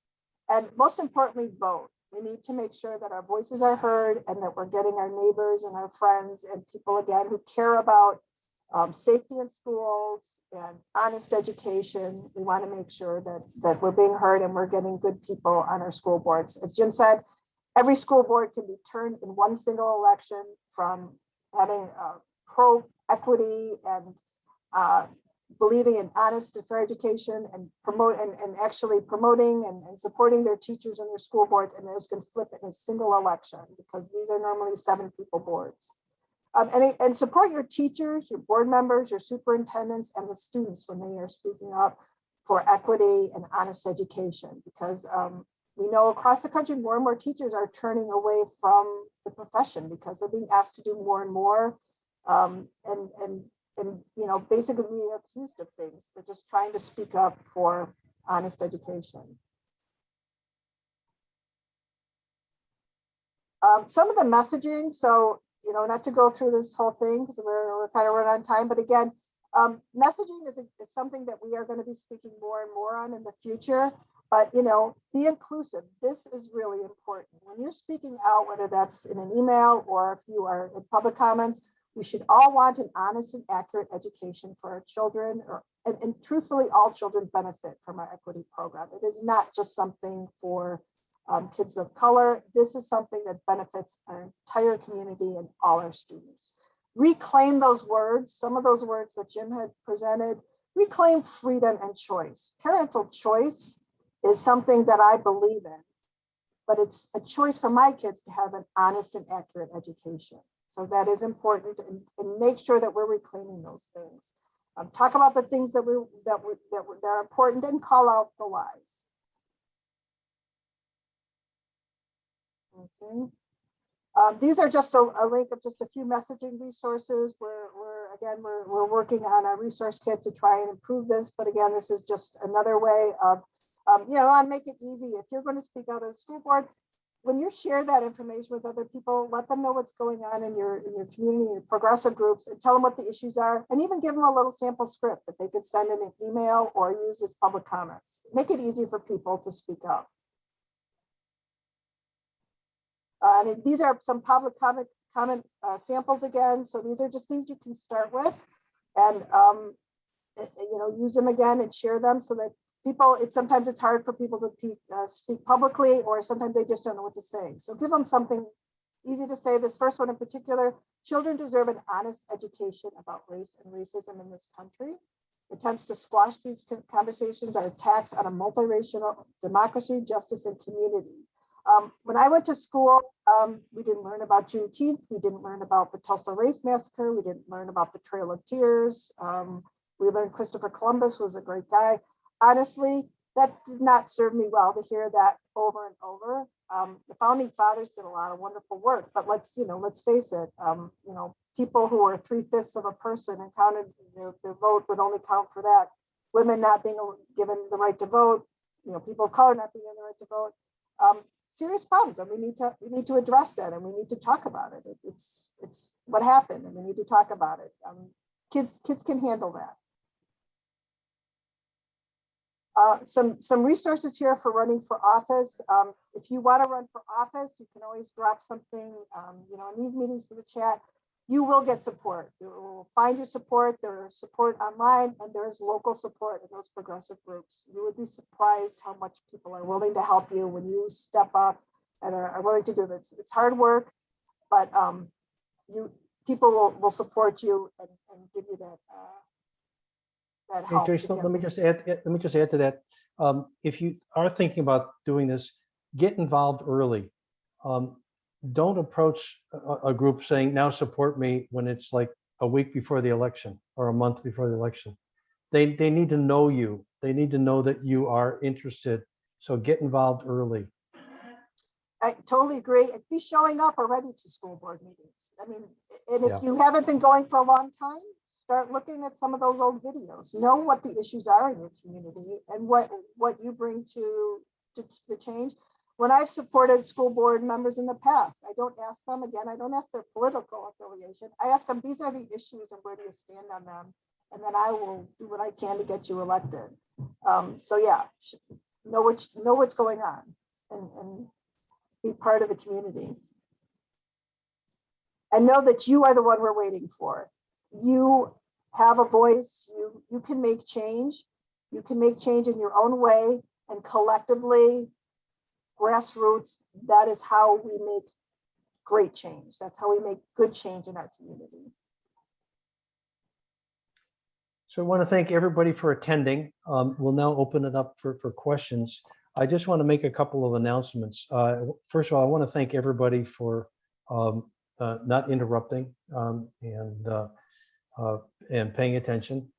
and most importantly, vote. We need to make sure that our voices are heard and that we're getting our neighbors and our friends and people, again, who care about safety in schools and honest education. We want to make sure that we're being heard and we're getting good people on our school boards. As Jim said, every school board can be turned in one single election, from having pro-equity and believing in honest and fair education and actually promoting and supporting their teachers and their school boards, and those can flip in a single election, because these are normally 7-people boards. And support your teachers, your board members, your superintendents, and the students when they are speaking up for equity and honest education, because we know across the country more and more teachers are turning away from the profession because they're being asked to do more and more, and basically being accused of things for just trying to speak up for honest education. Some of the messaging, so not to go through this whole thing because we're kind of running on time, but again, messaging is something that we are going to be speaking more and more on in the future. But be inclusive. This is really important. When you're speaking out, whether that's in an email or if you are in public comments, we should all want an honest and accurate education for our children, and truthfully, all children benefit from our equity program. It is not just something for kids of color. This is something that benefits our entire community and all our students. Reclaim those words, some of those words that Jim had presented. Reclaim freedom and choice. Parental choice is something that I believe in, but it's a choice for my kids to have an honest and accurate education. So that is important, and make sure that we're reclaiming those things. Talk about the things that are important, and call out the lies. Okay. These are just a link of just a few messaging resources. We're working on a resource kit to try and improve this, but again, this is just another way of and make it easy. If you're going to speak out at a school board, when you share that information with other people, let them know what's going on in your community, your progressive groups, and tell them what the issues are, and even give them a little sample script that they could send in an email or use as public comments. Make it easy for people to speak up. And these are some public comment samples again. So these are just things you can start with, and use them again and share them so that people, sometimes it's hard for people to speak publicly, or sometimes they just don't know what to say. So give them something easy to say. This first one in particular: children deserve an honest education about race and racism in this country. Attempts to squash these conversations are attacks on a multiracial democracy, justice, and community. When I went to school, we didn't learn about Juneteenth. We didn't learn about the Tulsa Race Massacre. We didn't learn about the Trail of Tears. We learned Christopher Columbus was a great guy. Honestly, that did not serve me well to hear that over and over. The founding fathers did a lot of wonderful work, but let's face it, people who are 3/5 of a person and counted, their vote would only count for that. Women not being given the right to vote, people of color not being given the right to vote. Serious problems, and we need to address that, and we need to talk about it. It's what happened, and we need to talk about it. Kids can handle that. Some resources here for running for office. If you want to run for office, you can always drop something, in these meetings to the chat. You will get support. You will find your support. There's support online, and there's local support in those progressive groups. You would be surprised how much people are willing to help you when you step up and are willing to do this. It's hard work, but people will support you and give you that. That Hey, help. Joyce, let me just add to that. If you are thinking about doing this, get involved early. Don't approach a group saying, now support me, when it's like a week before the election or a month before the election. They need to know you. They need to know that you are interested. So get involved early. I totally agree. And be showing up already to school board meetings. I mean, and if Yeah. you haven't been going for a long time, start looking at some of those old videos. Know what the issues are in your community and what you bring to change. When I've supported school board members in the past, I don't ask them, again, I don't ask their political affiliation. I ask them, these are the issues and where do you stand on them? And then I will do what I can to get you elected. So yeah, know what's going on and be part of the community. And know that you are the one we're waiting for. You have a voice, you can make change. You can make change in your own way, and collectively, grassroots, that is how we make great change. That's how we make good change in our community. So I want to thank everybody for attending. We'll now open it up for questions. I just want to make a couple of announcements. First of all, I want to thank everybody for not interrupting and paying attention.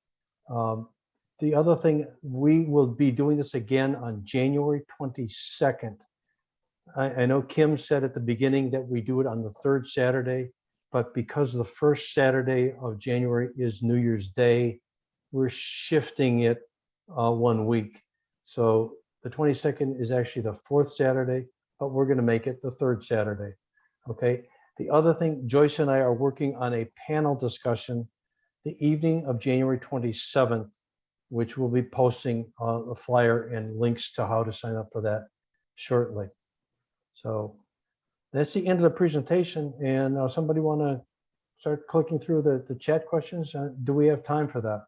The other thing, we will be doing this again on January 22nd. I know Kim said at the beginning that we do it on the third Saturday, but because the first Saturday of January is New Year's Day, we're shifting it 1 week. So the 22nd is actually the fourth Saturday, but we're going to make it the third Saturday. Okay. The other thing, Joyce and I are working on a panel discussion the evening of January 27th, which we'll be posting a flyer and links to how to sign up for that shortly. So that's the end of the presentation. And somebody want to start clicking through the chat questions? Do we have time for that?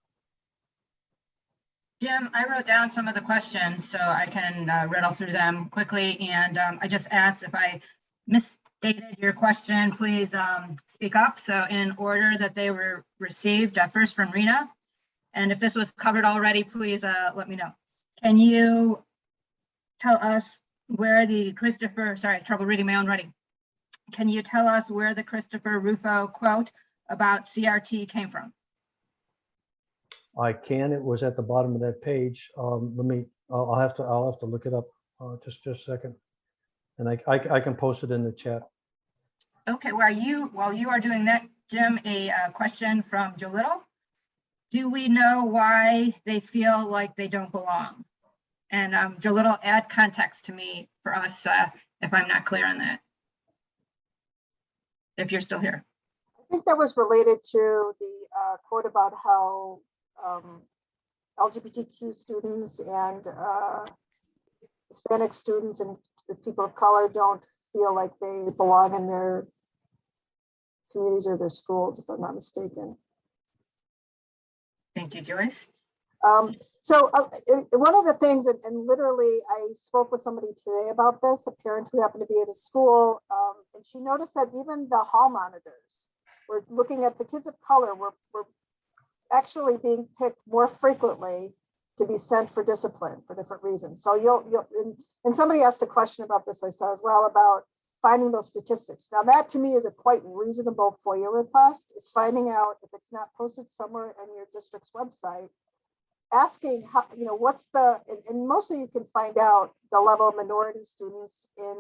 Jim, I wrote down some of the questions so I can rattle through them quickly. And I just asked if I misstated your question, please speak up. So in order that they were received, first from Rena. And if this was covered already, please let me know. Can you tell us where the Christopher, sorry, trouble reading my own writing. Can you tell us where the Christopher Rufo quote about CRT came from? I can. It was at the bottom of that page. I'll have to look it up. Just a second, and I can post it in the chat. Okay. While you are doing that, Jim, a question from Joe Little. Do we know why they feel like they don't belong? And Joe Little, add context to me for us if I'm not clear on that. If you're still here. I think that was related to the quote about how LGBTQ students and Hispanic students and people of color don't feel like they belong in their communities or their schools, if I'm not mistaken. Thank you, Joyce. So one of the things, and literally I spoke with somebody today about this, a parent who happened to be at a school, and she noticed that even the hall monitors were looking at the kids of color were actually being picked more frequently to be sent for discipline for different reasons. So and somebody asked a question about this, I saw as well, about finding those statistics. Now that to me is a quite reasonable FOIA request, is finding out if it's not posted somewhere on your district's website, asking how, what's and mostly you can find out the level of minority students in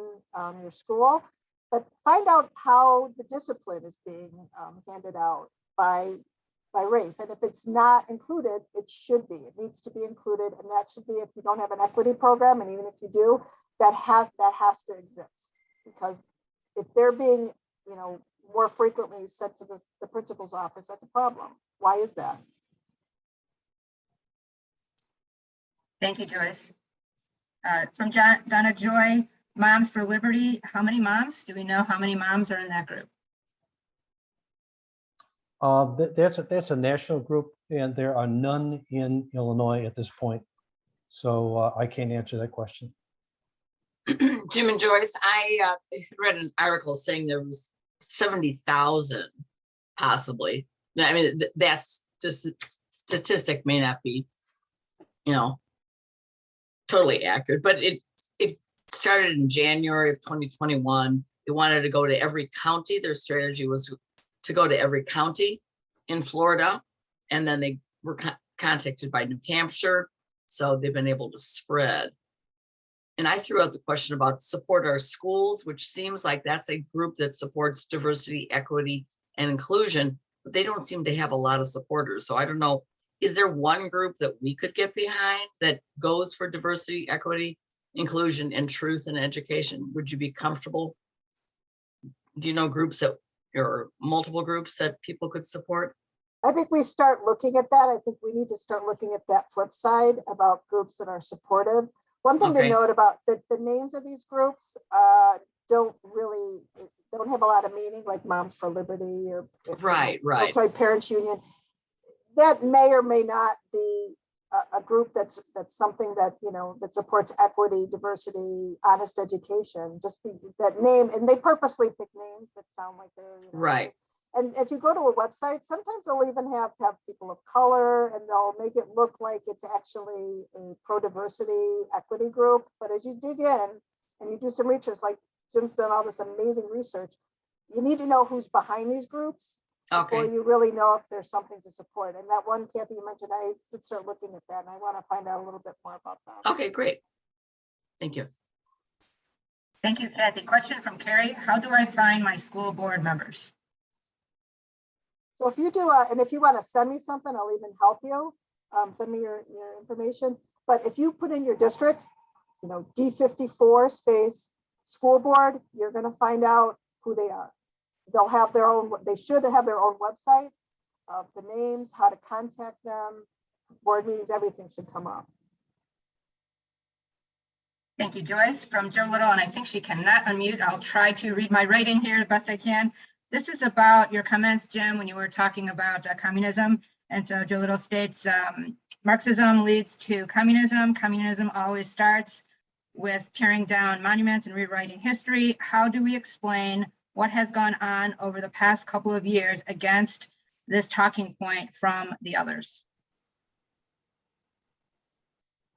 your school, but find out how the discipline is being handed out by race. And if it's not included, it should be. It needs to be included, and that should be if you don't have an equity program, and even if you do, that has to exist, because if they're being, more frequently sent to the principal's office, that's a problem. Why is that? Thank you, Joyce. From Donna Joy, Moms for Liberty. How many moms? Do we know how many moms are in that group? That's a national group, and there are none in Illinois at this point. So I can't answer that question. Jim and Joyce, I read an article saying there was 70,000 possibly. I mean, that's just statistic may not be, totally accurate, but it started in January of 2021. They wanted to go to every county. Their strategy was to go to every county in Florida, and then they were contacted by New Hampshire. So they've been able to spread. And I threw out the question about support our schools, which seems like that's a group that supports diversity, equity, and inclusion, but they don't seem to have a lot of supporters. So I don't know, is there one group that we could get behind that goes for diversity, equity, inclusion, and truth in education? Would you be comfortable? Do you know groups that, or multiple groups that people could support? I think we start looking at that. I think we need to start looking at that flip side about groups that are supportive. One thing to note about the names of these groups don't have a lot of meaning, like Moms for Liberty or Right. Parents Union. That may or may not be a group that's something that that supports equity, diversity, honest education. Just that name, and they purposely pick names that sound like they're right. And if you go to a website, sometimes they'll even have people of color, and they'll make it look like it's actually a pro-diversity equity group. But as you dig in and you do some research, like Jim's done all this amazing research, you need to know who's behind these groups before you really know if there's something to support. And that one, Kathy, you mentioned, I should start looking at that, and I want to find out a little bit more about that. Okay, great. Thank you. Thank you, Kathy. Question from Carrie. How do I find my school board members? So if you do, and if you want to send me something, I'll even help you. Send me your information. But if you put in your district, D54 space school board, you're going to find out who they are. They'll have their own, they should have their own website, the names, how to contact them, board meetings, everything should come up. Thank you, Joyce. From Joe Little, and I think she cannot unmute. I'll try to read my writing here the best I can. This is about your comments, Jim, when you were talking about communism. And so Joe Little states, Marxism leads to communism. Communism always starts with tearing down monuments and rewriting history. How do we explain what has gone on over the past couple of years against this talking point from the others?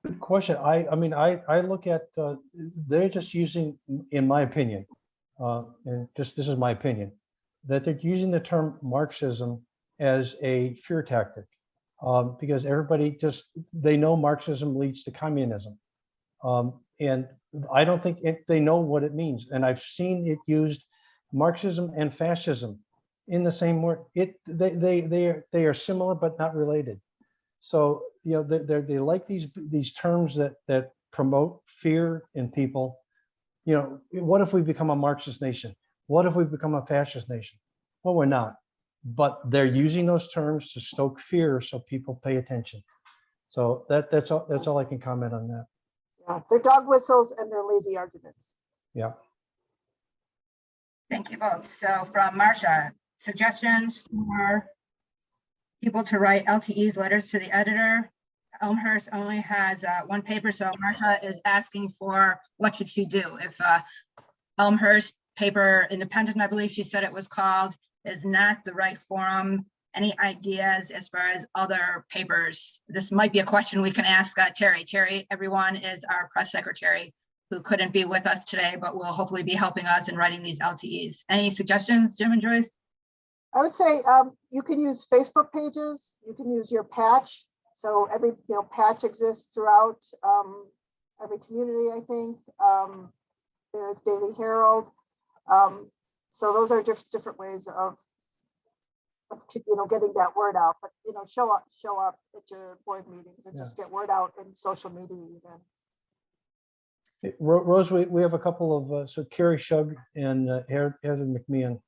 Good question. I mean, I look at, they're just using, in my opinion, and just this is my opinion, that they're using the term Marxism as a fear tactic, because everybody they know Marxism leads to communism. And I don't think they know what it means. And I've seen it used, Marxism and fascism, in the same word. They are similar but not related. So they like these terms that promote fear in people. What if we become a Marxist nation? What if we become a fascist nation? Well, we're not, but they're using those terms to stoke fear so people pay attention. So that's all I can comment on that. Yeah, they're dog whistles and they're lazy arguments. Yeah. Thank you both. So from Marcia, suggestions for people to write LTE's letters to the editor. Elmhurst only has one paper, so Marcia is asking for what should she do if Elmhurst paper Independent, I believe she said it was called, is not the right forum Any ideas as far as other papers? This might be a question we can ask Terry. Terry, everyone, is our press secretary who couldn't be with us today, but will hopefully be helping us in writing these LTEs. Any suggestions, Jim and Joyce? I would say you can use Facebook pages. You can use your patch. So every patch exists throughout every community, I think. There's Daily Herald. So those are different ways of getting that word out. But show up at your board meetings and just get word out in social media even. Rose, we have a couple of, so Carrie Shug and Heather McMeehan.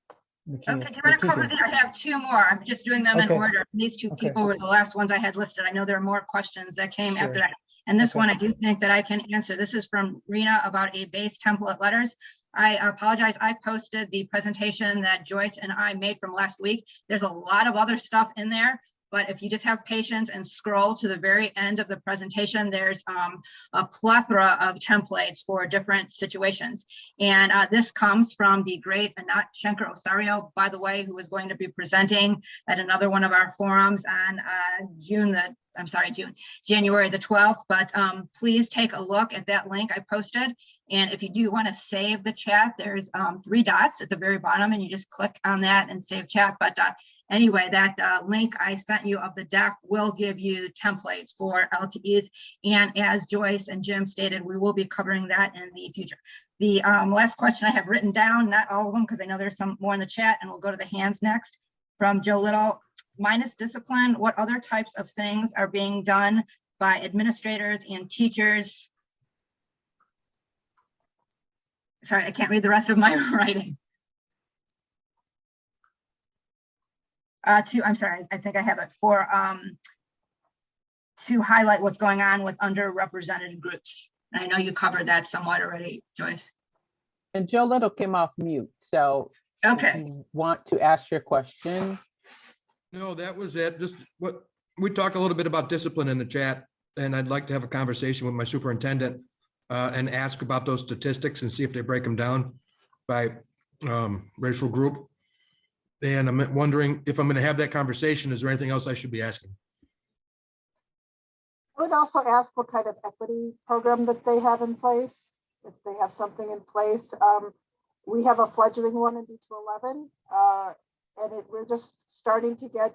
Okay, do you want to cover these? I have two more. I'm just doing them in order. These two people were the last ones I had listed. I know there are more questions that came after that. And this one I do think that I can answer. This is from Rena about a base template letters. I apologize. I posted the presentation that Joyce and I made from last week. There's a lot of other stuff in there, but if you just have patience and scroll to the very end of the presentation, there's a plethora of templates for different situations. And this comes from the great Anat Shenker-Osario, by the way, who is going to be presenting at another one of our forums on January the 12th. But please take a look at that link I posted. And if you do want to save the chat, there's 3 dots at the very bottom, and you just click on that and save chat. But anyway, that link I sent you of the deck will give you templates for LTEs. And as Joyce and Jim stated, we will be covering that in the future. The last question I have written down, not all of them, because I know there's some more in the chat, and we'll go to the hands next. From Joe Little, minus discipline, what other types of things are being done by administrators and teachers? Sorry, I can't read the rest of my writing. I'm sorry, I think I have it for to highlight what's going on with underrepresented groups. And I know you covered that somewhat already, Joyce. And Joe Little came off mute, so okay. If you want to ask your question. No, that was it. Just what we talked a little bit about discipline in the chat, and I'd like to have a conversation with my superintendent and ask about those statistics and see if they break them down by racial group. And I'm wondering if I'm going to have that conversation, is there anything else I should be asking? I would also ask what kind of equity program that they have in place, if they have something in place. We have a fledgling one in D211, and we're just starting to get,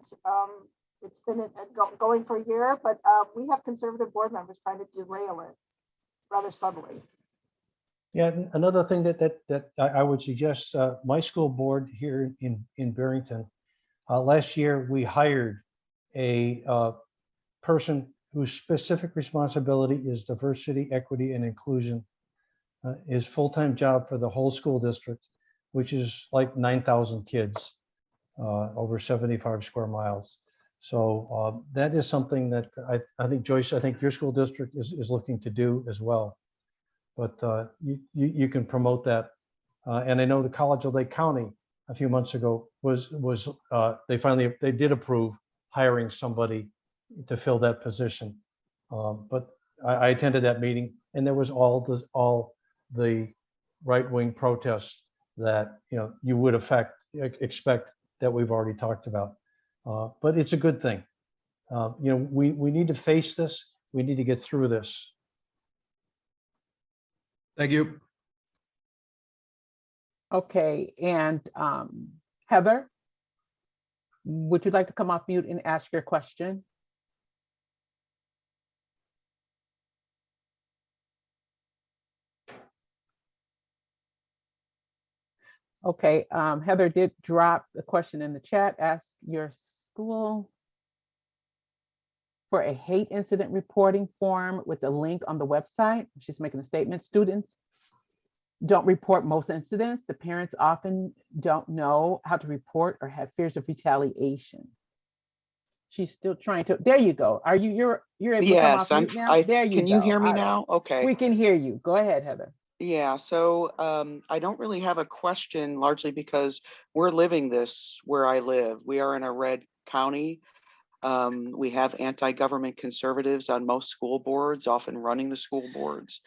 it's been going for a year, but we have conservative board members trying to derail it rather subtly. Yeah, another thing that I would suggest, my school board here in Barrington, last year we hired a person whose specific responsibility is diversity, equity, and inclusion. His full-time job for the whole school district, which is like 9,000 kids, over 75 square miles. So that is something that I think, Joyce, I think your school district is looking to do as well. But you can promote that. And I know the College of Lake County a few months ago they did approve hiring somebody to fill that position. But I attended that meeting, and there was all the right-wing protests that you would expect that we've already talked about. But it's a good thing. We need to face this. We need to get through this. Thank you. Okay, and Heather, would you like to come off mute and ask your question? Okay, Heather did drop the question in the chat. Ask your school for a hate incident reporting form with a link on the website. She's making a statement. Students don't report most incidents. The parents often don't know how to report or have fears of retaliation. She's still trying to, there you go. Are you're able to come off mute now? There you go. Can you hear me now? Okay. We can hear you. Go ahead, Heather. Yeah, so I don't really have a question, largely because we're living this where I live. We are in a red county. We have anti-government conservatives on most school boards, often running the school boards.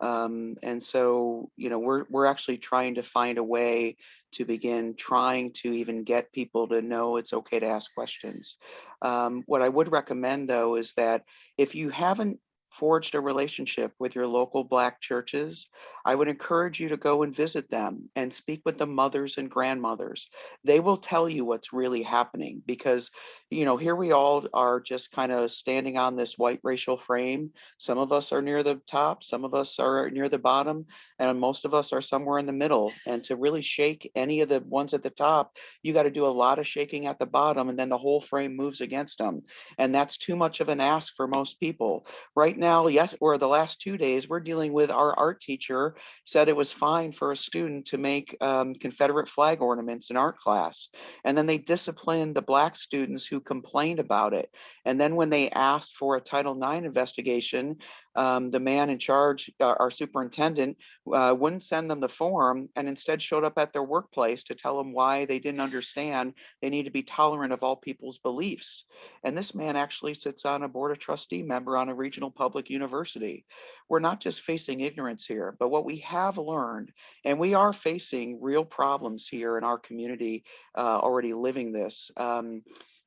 And so, you know, we're actually trying to find a way to begin trying to even get people to know it's okay to ask questions. What I would recommend, though, is that if you haven't forged a relationship with your local Black churches, I would encourage you to go and visit them and speak with the mothers and grandmothers. They will tell you what's really happening, because, you know, here we all are just kind of standing on this white racial frame. Some of us are near the top, some of us are near the bottom, and most of us are somewhere in the middle. And to really shake any of the ones at the top, you got to do a lot of shaking at the bottom, and then the whole frame moves against them. And that's too much of an ask for most people. Right now, yes, or the last 2 days, we're dealing with our art teacher said it was fine for a student to make Confederate flag ornaments in art class. And then they disciplined the Black students who complained about it. And then when they asked for a Title IX investigation, the man in charge, our superintendent, wouldn't send them the form, and instead showed up at their workplace to tell them why they didn't understand they need to be tolerant of all people's beliefs. And this man actually sits on a board of trustee member on a regional public university. We're not just facing ignorance here, but what we have learned, and we are facing real problems here in our community, already living this.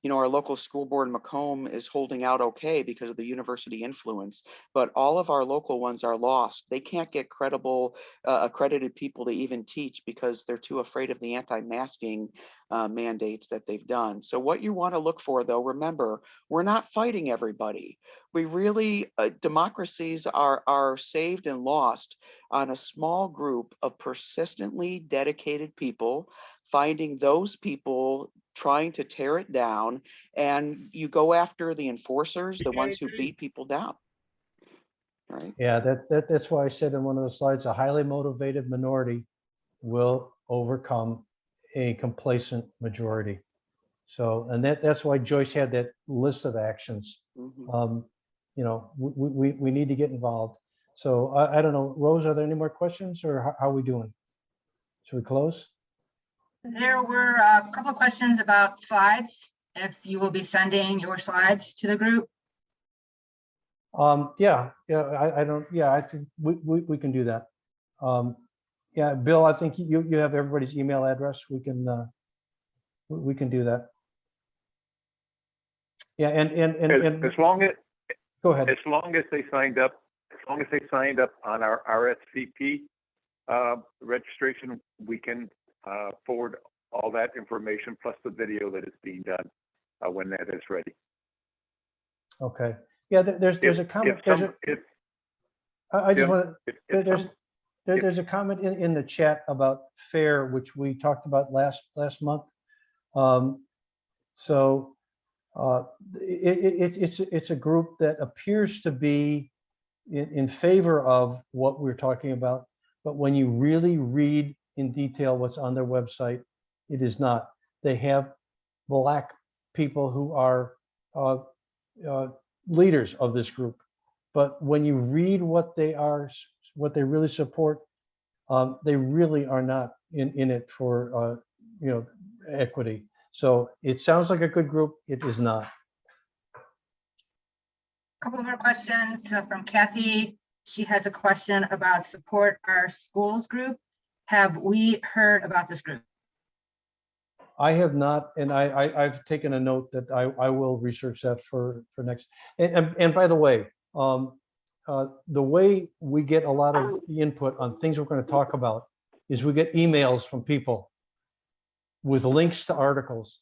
You know, our local school board in Macomb is holding out okay because of the university influence, but all of our local ones are lost. They can't get credible, accredited people to even teach because they're too afraid of the anti-masking mandates that they've done. So what you want to look for, though, remember, we're not fighting everybody. We really, democracies are saved and lost on a small group of persistently dedicated people, finding those people, trying to tear it down, and you go after the enforcers, the ones who beat people down. Right? Yeah, that's why I said in one of the slides, a highly motivated minority will overcome a complacent majority. So, and that's why Joyce had that list of actions. Mhm. You know, we need to get involved. So I don't know, Rose, are there any more questions, or how are we doing? Should we close? There were a couple of questions about slides, if you will be sending your slides to the group. Yeah, I think we can do that. Yeah, Bill, I think you have everybody's email address. We can do that. Yeah, and As long as go ahead. they signed up, on our RSVP registration, we can forward all that information plus the video that is being done when that is ready. Okay. Yeah, there's a comment. I just want to. There's a comment in the chat about FAIR, which we talked about last month. So it's a group that appears to be in favor of what we're talking about, but when you really read in detail what's on their website, it is not. They have Black people who are leaders of this group, but when you read what they really support, they really are not in it for equity. So it sounds like a good group. It is not. A couple more questions from Kathy. She has a question about Support Our Schools group. Have we heard about this group? I have not, and I've taken a note that I will research that for next. And by the way we get a lot of the input on things we're going to talk about is we get emails from people with links to articles.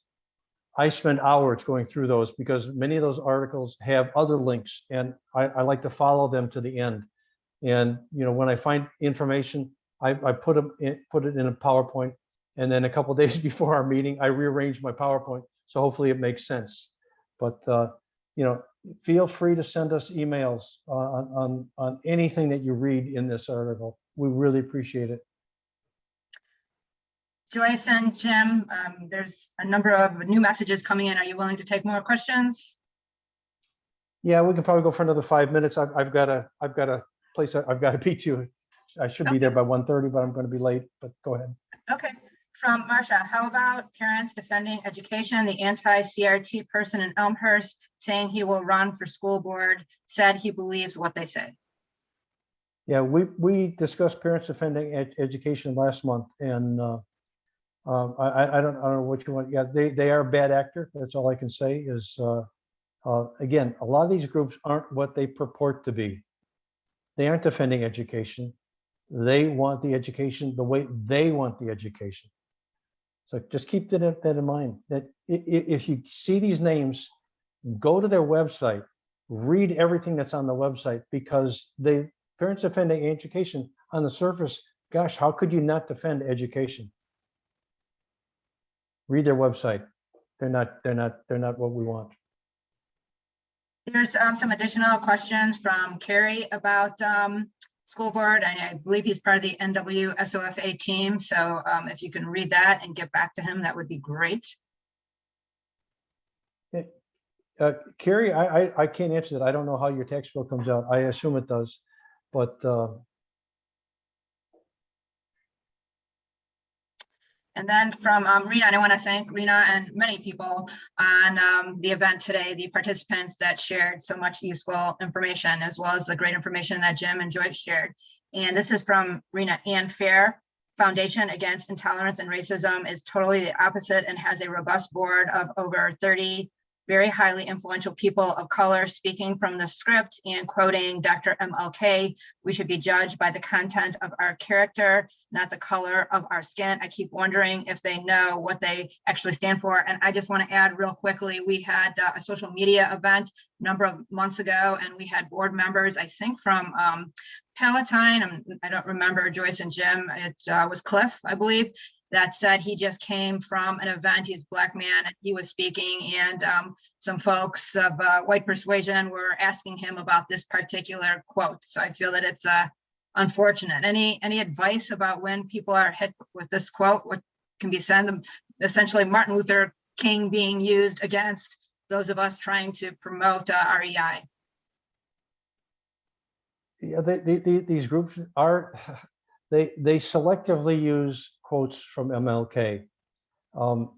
I spend hours going through those because many of those articles have other links, and I like to follow them to the end. And when I find information, I put it in a PowerPoint, and then a couple of days before our meeting, I rearrange my PowerPoint so hopefully it makes sense. But feel free to send us emails on anything that you read in this article. We really appreciate it. Joyce and Jim, there's a number of new messages coming in. Are you willing to take more questions? Yeah, we can probably go for another 5 minutes. I've got a place I've got to be to. I should be there by 1:30, but I'm going to be late. But go ahead. Okay. From Marsha, how about parents defending education? The anti-CRT person in Elmhurst saying he will run for school board said he believes what they say. Yeah, we discussed parents offending education last month, and I don't know what you want. Yeah, they are a bad actor. That's all I can say is, again, a lot of these groups aren't what they purport to be. They aren't defending education. They want the education the way they want the education. So just keep that in mind, that if you see these names, go to their website, read everything that's on the website, because parents defending education on the surface, gosh, how could you not defend education? Read their website. They're not what we want. There's some additional questions from Carrie about school board, and I believe he's part of the NWSOFA team. So if you can read that and get back to him, that would be great. Carrie, I can't answer that. I don't know how your tax bill comes out. I assume it does, but and then from Rena, and I want to thank Rena and many people on the event today, the participants that shared so much useful information, as well as the great information that Jim and Joyce shared. And this is from Rena. Ann Fair Foundation Against Intolerance and Racism is totally the opposite and has a robust board of over 30 very highly influential people of color speaking from the script and quoting Dr. MLK. We should be judged by the content of our character, not the color of our skin. I keep wondering if they know what they actually stand for. And I just want to add real quickly, we had a social media event a number of months ago, and we had board members, I think from Palatine, I don't remember, Joyce and Jim, it was Cliff, I believe, that said he just came from an event. He's a Black man, and he was speaking, and some folks of white persuasion were asking him about this particular quote. So I feel that it's unfortunate. Any advice about when people are hit with this quote, what can be said? Essentially, Martin Luther King being used against those of us trying to promote REI. Yeah, these groups are, they selectively use quotes from MLK.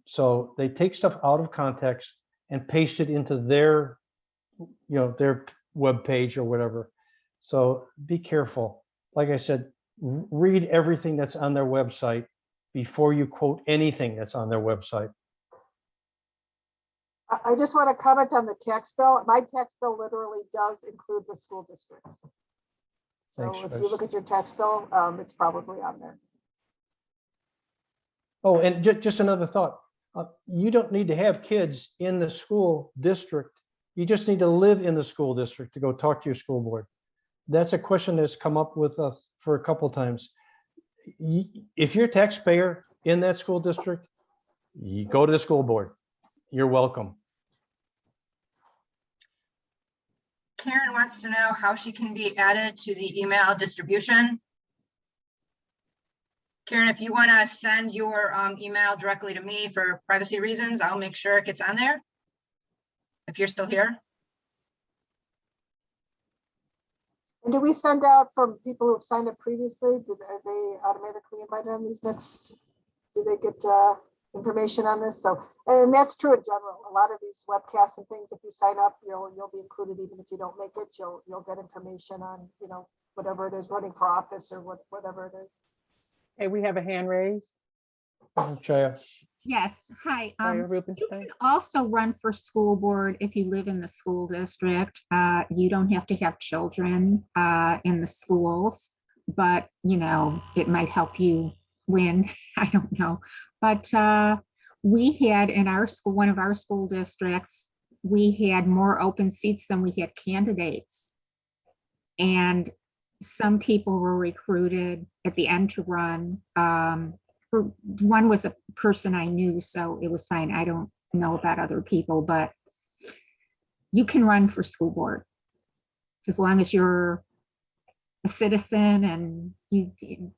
So they take stuff out of context and paste it into their, their web page or whatever. So be careful. Like I said, read everything that's on their website before you quote anything that's on their website. I just want to comment on the tax bill. My tax bill literally does include the school districts. So Thanks, if you look at your tax bill, it's probably on there. Oh, and just another thought. You don't need to have kids in the school district. You just need to live in the school district to go talk to your school board. That's a question that's come up with us for a couple of times. If you're a taxpayer in that school district, you go to the school board. You're welcome. Karen wants to know how she can be added to the email distribution. Karen, if you want to send your email directly to me for privacy reasons, I'll make sure it gets on there. If you're still here. And do we send out from people who have signed up previously? Are they automatically invited on these next? Do they get information on this? So, and that's true in general. A lot of these webcasts and things, if you sign up, you'll be included even if you don't make it. You'll get information on whatever it is, running for office or whatever it is. Hey, we have a hand raised. Chaya. Yes, hi. Chaya You Rubenstein. can also run for school board if you live in the school district. You don't have to have children in the schools, but it might help you win. I don't know. But we had in our school, one of our school districts, we had more open seats than we had candidates. And some people were recruited at the end to run. For one was a person I knew, so it was fine. I don't know about other people, but you can run for school board as long as you're a citizen and you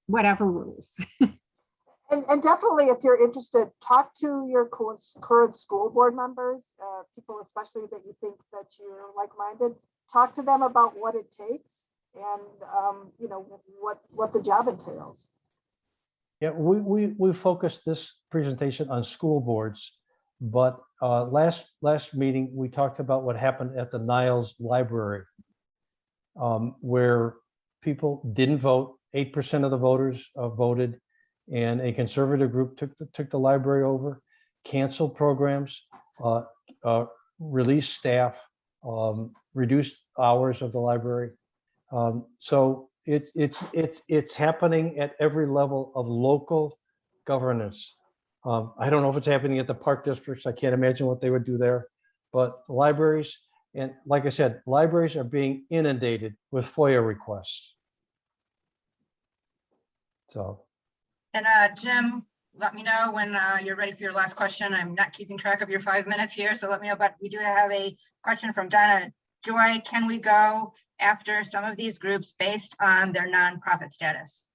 whatever rules. And definitely, if you're interested, talk to your current school board members, people especially that you think that you're like-minded. Talk to them about what it takes and what the job entails. Yeah, we focused this presentation on school boards, but last meeting we talked about what happened at the Niles Library. where people didn't vote. 8% of the voters voted, and a conservative group took the library over, canceled programs, released staff, reduced hours of the library. So it's happening at every level of local governance. I don't know if it's happening at the park districts. I can't imagine what they would do there, but libraries, and like I said, libraries are being inundated with FOIA requests. So, And Jim, let me know when you're ready for your last question. I'm not keeping track of your 5 minutes here, so let me know. But we do have a question from Donna Joy. Can we go after some of these groups based on their nonprofit status?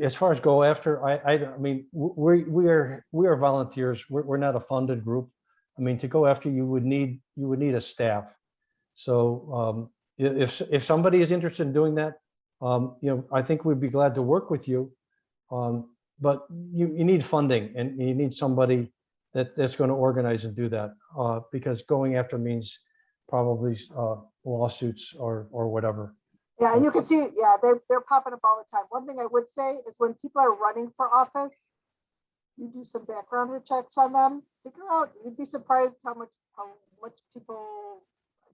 as far as go after, I mean, we are volunteers. We're not a funded group. I mean, to go after, you would need a staff. So if somebody is interested in doing that, I think we'd be glad to work with you. But you need funding, and you need somebody that's going to organize and do that, because going after means probably lawsuits or whatever. Yeah, and you can see, yeah, they're popping up all the time. One thing I would say is when people are running for office, you do some background checks on them. Figure out, you'd be surprised how much people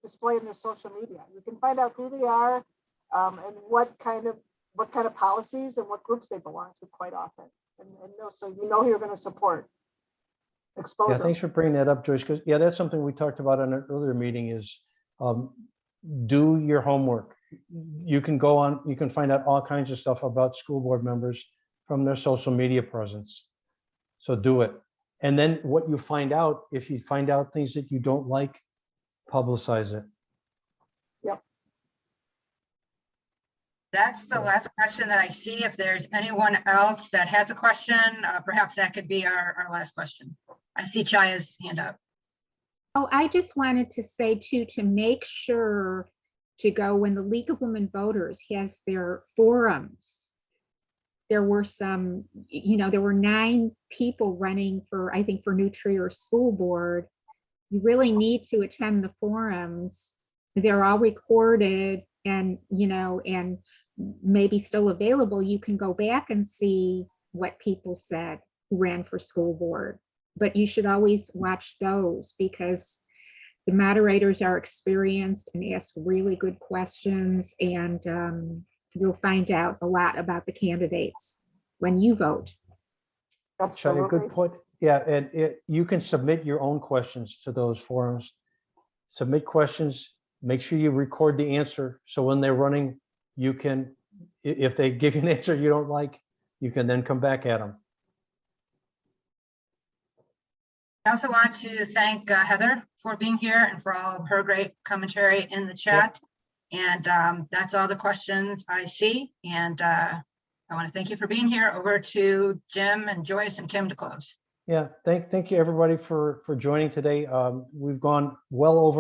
display in their social media. You can find out who they are, and what kind of policies and what groups they belong to quite often. And so you know who you're going to support. Expose Yeah, them. thanks for bringing that up, Joyce, because yeah, that's something we talked about in an earlier meeting is do your homework. You can go on, you can find out all kinds of stuff about school board members from their social media presence. So do it. And then what you find out, if you find out things that you don't like, publicize it. Yep. That's the last question that I see. If there's anyone else that has a question, perhaps that could be our last question. I see Chaya's hand up. Oh, I just wanted to say too, to make sure to go when the League of Women Voters has their forums. There were some, there were 9 people running for, I think, for New Trier School Board. You really need to attend the forums. They're all recorded and, and maybe still available. You can go back and see what people said who ran for school board. But you should always watch those because the moderators are experienced and ask really good questions, and you'll find out a lot about the candidates when you vote. Shia, good point. Yeah, and you can submit your own questions to those forums. Submit questions, make sure you record the answer. So when they're running, you can, if they give you an answer you don't like, you can then come back at them. I also want to thank Heather for being here and for all of her great commentary in the chat. Yep. And that's all the questions I see. And I want to thank you for being here. Over to Jim and Joyce and Kim to close. Yeah, thank you everybody for joining today. We've gone well over